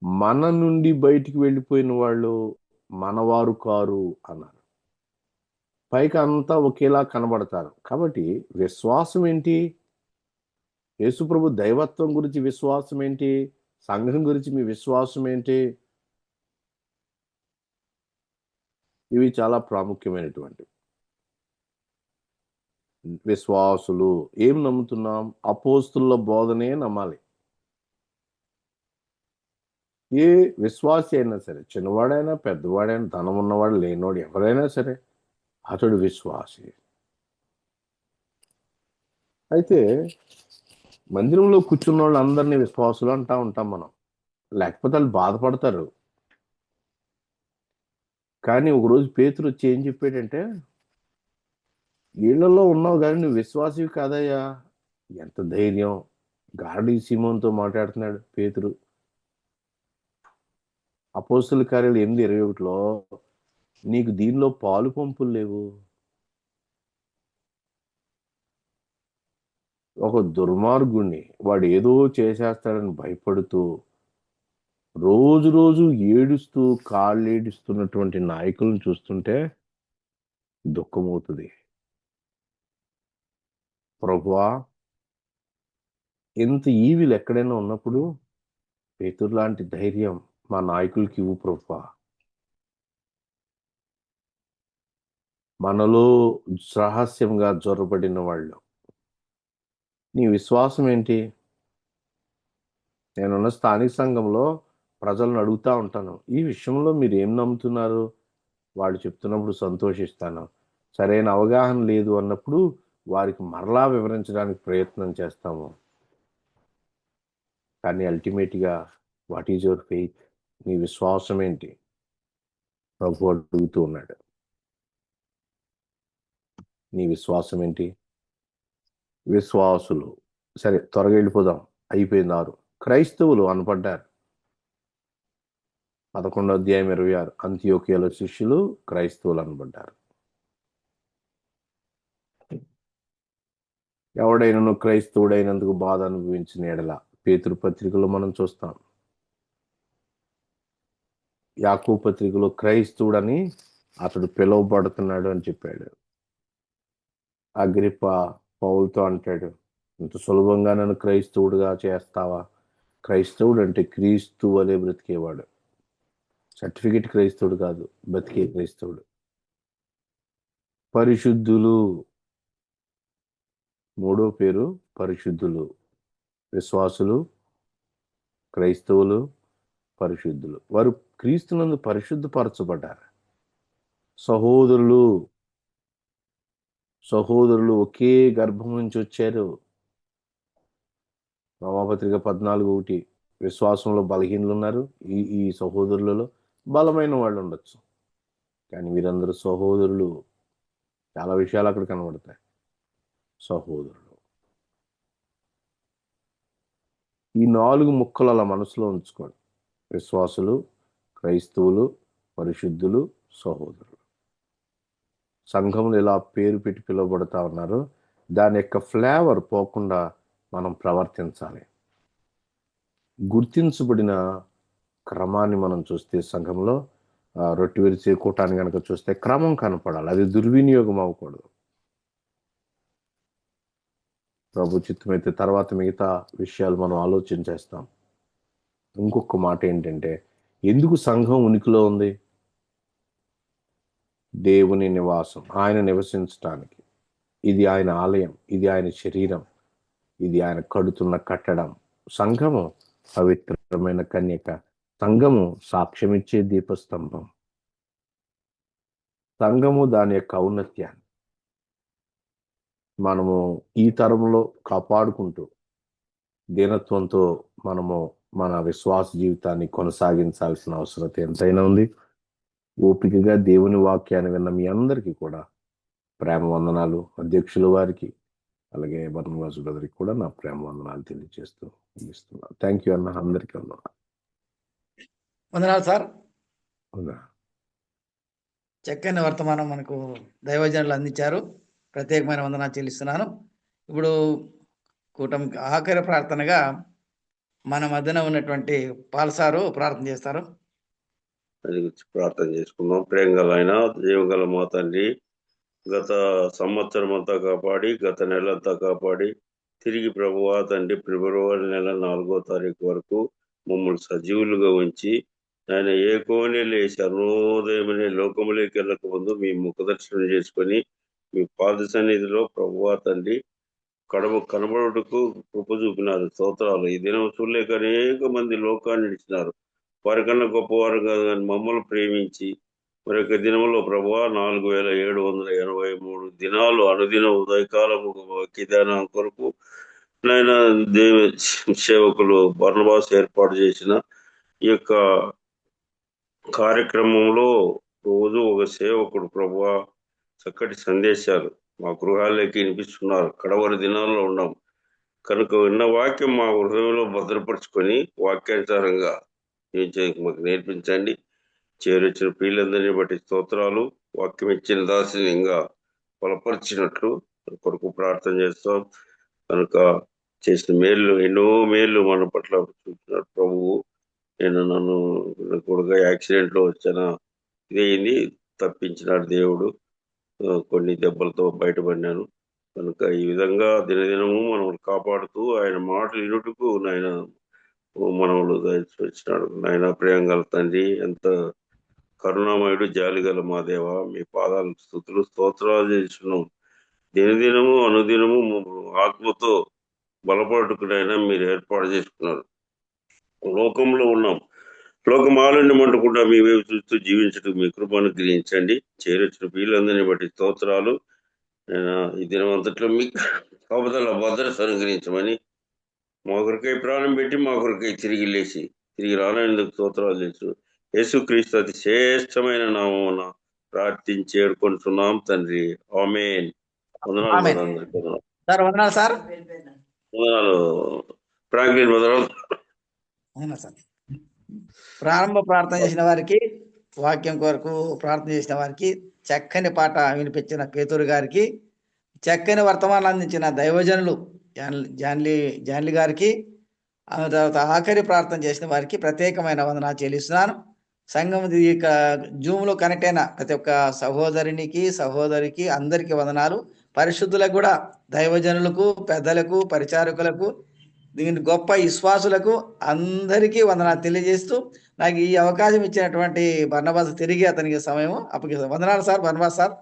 మన నుండి బయటికి వెళ్ళిపోయిన వాళ్ళు మనవారు కారు అన్నారు. పైకి అంతా ఒకేలా కనబడతారు. కాబట్టి విశ్వాసం ఏంటి? యేసుప్రభు దైవత్వం గురించి విశ్వాసం ఏంటి? సంఘం గురించి మీ విశ్వాసం ఏంటి? ఇవి చాలా ప్రాముఖ్యమైనటువంటి విశ్వాసులు. ఏం నమ్ముతున్నాం? అపోస్తుల బోధనే నమ్మాలి. ఏ విశ్వాసి అయినా సరే, చిన్నవాడైనా పెద్దవాడైనా, ధనం ఉన్నవాడు లేనివాడు, ఎవరైనా సరే అతడు విశ్వాసి. అయితే మందిరంలో కూర్చున్న వాళ్ళు అందరినీ విశ్వాసులు అంటా ఉంటాం మనం. లేకపోతే వాళ్ళు బాధపడతారు. కానీ ఒకరోజు పేతురు వచ్చి ఏం చెప్పాడంటే, ఇళ్లలో ఉన్నావు కానీ నువ్వు విశ్వాసివి కాదయ్యా. ఎంత ధైర్యం! గారడీ సీమోన్తో మాట్లాడుతున్నాడు పేతురు. అపోస్తుల కార్యాలు 8:21లో నీకు దీనిలో పాలు పంపులు లేవు. ఒక దుర్మార్గుణ్ణి వాడు ఏదో చేసేస్తాడని భయపడుతూ రోజు రోజు ఏడుస్తూ కాళ్ళేడుస్తున్నటువంటి నాయకులను చూస్తుంటే దుఃఖమవుతుంది. ప్రభువా, ఇంత ఈవిల్ ఎక్కడైనా ఉన్నప్పుడు పేతురు లాంటి ధైర్యం మా నాయకులకి ఇవ్వు ప్రభువా. మనలో రహస్యంగా జొరబడిన వాళ్ళు, నీ విశ్వాసం ఏంటి? నేనున్న స్థానిక సంఘంలో ప్రజలను అడుగుతూ ఉంటాను, ఈ విషయంలో మీరు ఏం నమ్ముతున్నారు? వాళ్ళు చెప్తున్నప్పుడు సంతోషిస్తాను. సరైన అవగాహన లేదు అన్నప్పుడు వారికి మరలా వివరించడానికి ప్రయత్నం చేస్తాము. కానీ అల్టిమేట్గా వాట్ ఈజ్ యువర్ ఫెయిత్? నీ విశ్వాసం ఏంటి? ప్రభు అడుగుతూ ఉన్నాడు. నీ విశ్వాసం ఏంటి? విశ్వాసులు, సరే త్వరగా వెళ్ళిపోదాం, అయిపోయింది 6. క్రైస్తవులు అనపడ్డారు. 11:26 అంతియోకియాలో శిష్యులు క్రైస్తవులు అనబడ్డారు. ఎవడైనా క్రైస్తవుడైనందుకు బాధ అనుభవించిన ఎడల పేతురు పత్రికలో మనం చూస్తాం. యాకోబు పత్రికలో క్రైస్తవుడని అతడు పిలువబడుతున్నాడు అని చెప్పాడు. అగ్రిప్ప పౌలుతో అంటాడు, ఇంత సులభంగా నన్ను క్రైస్తవుడుగా చేస్తావా? క్రైస్తవుడు అంటే క్రీస్తు వలె బ్రతికేవాడు. సర్టిఫికెట్ క్రైస్తవుడు కాదు, బతికే క్రైస్తవుడు. పరిశుద్ధులు, 3వ పేరు పరిశుద్ధులు. విశ్వాసులు, క్రైస్తవులు, పరిశుద్ధులు. వారు క్రీస్తునందు పరిశుద్ధపరచబడ్డారు. సహోదరులు ఒకే గర్భం నుంచి వచ్చారు. రోమాపత్రిక 14:1 విశ్వాసంలో బలహీనులు ఉన్నారు, ఈ సహోదరులలో బలమైన వాళ్ళు ఉండొచ్చు. కానీ వీరందరూ సహోదరులు. చాలా విషయాలు అక్కడ కనబడతాయి. సహోదరులు. ఈ 4 ముక్కలు అలా మనసులో ఉంచుకోండి. విశ్వాసులు, క్రైస్తవులు, పరిశుద్ధులు, సహోదరులు. సంఘములు ఇలా పేరు పెట్టి పిలువబడతా ఉన్నారు. దాని యొక్క ఫ్లేవర్ పోకుండా మనం ప్రవర్తించాలి. గుర్తించబడిన క్రమాన్ని మనం చూస్తే సంఘంలో రొట్టె విరిచే కూటాన్ని కనుక చూస్తే క్రమం కనపడాలి. అది దుర్వినియోగం అవ్వకూడదు. ప్రభు చిత్తమైతే తర్వాత మిగతా విషయాలు మనం ఆలోచన చేస్తాం. ఇంకొక మాట ఏంటంటే, ఎందుకు సంఘం ఉనికిలో ఉంది? దేవుని నివాసం, ఆయన నివసించటానికి. ఇది ఆయన ఆలయం, ఇది ఆయన శరీరం, ఇది ఆయన కడుతున్న కట్టడం. సంఘము పవిత్రమైన కన్యక, సంఘము సాక్ష్యమిచ్చే దీపస్తంభం, సంఘము దాని యొక్క ఔన్నత్యాన్ని మనము ఈ తరంలో కాపాడుకుంటూ దీనత్వంతో మనము మన విశ్వాస జీవితాన్ని కొనసాగించాల్సిన అవసరం ఎంతైనా ఉంది. ఓపికగా దేవుని వాక్యాన్ని విన్న మీ అందరికీ కూడా ప్రేమ వందనాలు. అధ్యక్షుల వారికి అలాగే బర్నబాసు బ్రదర్కి కూడా నా ప్రేమ వందనాలు తెలియజేస్తూ ముగిస్తున్నాను. థ్యాంక్ యూ అన్న. అందరికీ వందనాలు సార్. అవునా, చక్కని వర్తమానం మనకు దైవజనులు అందించారు. ప్రత్యేకమైన వందనాలు చెల్లిస్తున్నాను. ఇప్పుడు కూటమికి ఆఖరి ప్రార్థనగా మన మధ్యన ఉన్నటువంటి పాల్సారు ప్రార్థన చేస్తారు. అది గురించి ప్రార్థన చేసుకుందాం. ప్రేమ గల ఆయన, జీవగల మా తండ్రి, గత సంవత్సరం అంతా కాపాడి, గత నెలంతా కాపాడి, తిరిగి ప్రభువా తండ్రి ఫిబ్రవరి నెల 4వ తారీఖు వరకు మమ్మల్ని సజీవులుగా ఉంచి ఆయన ఏ కోనే లేచి అరుణోదయమనే లోకములోకి వెళ్ళక ముందు మీ ముఖదర్శనం చేసుకొని మీ పాద సన్నిధిలో ప్రభువా తండ్రి కనబడుటకు కృప చూపినారు. స్తోత్రాలు. ఈ దినం చూడలేక అనేక మంది లోకాన్ని నిలిచినారు. వారికన్నా గొప్పవారు కాదు కానీ మమ్మల్ని ప్రేమించి మరి యొక్క దినంలో ప్రభువా 4783 దినాలు అనుదిన ఉదయకాలము వాక్యదానం కొరకు నాయన దేవ సేవకులు బర్నబాస్ ఏర్పాటు చేసిన ఈ యొక్క కార్యక్రమంలో రోజు ఒక సేవకుడు ప్రభువా చక్కటి సందేశాలు మా గృహాల్లోకి వినిపిస్తున్నారు. కడవరి దినాల్లో ఉన్నాం కనుక విన్న వాక్యం మా హృదయంలో భద్రపరుచుకొని వాక్యానుసారంగా మాకు నేర్పించండి. చేరొచ్చిన ప్రియులందరినీ బట్టి స్తోత్రాలు. వాక్యం ఇచ్చిన దాసిని ఇంకా బలపరిచినట్లు కొరకు ప్రార్థన చేస్తాం. కనుక చేసిన మేలు, ఎన్నో మేలు మన పట్ల చూపినాడు ప్రభువు. నన్ను కొడుగా యాక్సిడెంట్ లో వచ్చిన ఇదేంది తప్పించినాడు దేవుడు. కొన్ని దెబ్బలతో బయటపడినాను. కనుక ఈ విధంగా దినదినము మనం కాపాడుతూ ఆయన మాటలు వినుటకు నాయన మనవులు వచ్చినాడు. నాయన ప్రియంగల తండ్రి, ఎంత కరుణామయుడు, జాలిగల మా దేవ, మీ పాదాలు స్తుతులు స్తోత్రాలు చేస్తున్నాం. దినదినము అనుదినము ఆత్మతో బలపడుకునైనా మీరు ఏర్పాటు చేసుకున్నారు. లోకంలో ఉన్నాం, లోకం ఆలండమంటకుండా మీ వైపు చూస్తూ జీవించడం మీ కృపను గ్రహించండి. చేరొచ్చిన వీళ్ళందరినీ బట్టి స్తోత్రాలు. ఈ దినం అంతట్లో మీ కాపుదల భద్రత అనుగ్రహించమని, మా కొరకై ప్రాణం పెట్టి మా కొరకై తిరిగి లేచి తిరిగి రానందుకు స్తోత్రాలు చేస్తూ యేసుక్రీస్తు అతి శ్రేష్టమైన నామమున ప్రార్థించి ఏడుకుంటున్నాం తండ్రి. ఆమేన్. వందనాలు ఆమేన్. అందరికీ వందనాలు. సార్ వందనాలు సార్. వందనాలు ఫ్రాంక్లిన్, వందనాలు. అవునా సార్. ప్రారంభ ప్రార్థన చేసిన వారికి, వాక్యం కొరకు ప్రార్థన చేసిన వారికి, చక్కని పాట వినిపించిన పేతురు గారికి, చక్కని వర్తమానాలు అందించిన దైవజనులు జాన్లీ గారికి, ఆ తర్వాత ఆఖరి ప్రార్థన చేసిన వారికి ప్రత్యేకమైన వందనాలు చెల్లిస్తున్నాను. సంఘం జూమ్లో కనెక్ట్ అయిన ప్రతి ఒక్క సహోదరికి అందరికీ వందనాలు. పరిశుద్ధులకు కూడా, దైవజనులకు, పెద్దలకు, పరిచారకులకు, దీని గొప్ప విశ్వాసులకు అందరికీ వందనాలు తెలియజేస్తూ, నాకు ఈ అవకాశం ఇచ్చినటువంటి బర్నబాస్ తిరిగి అతనికి సమయం అప్పగిస్తాను. వందనాలు సార్, బర్నబాస్ సార్.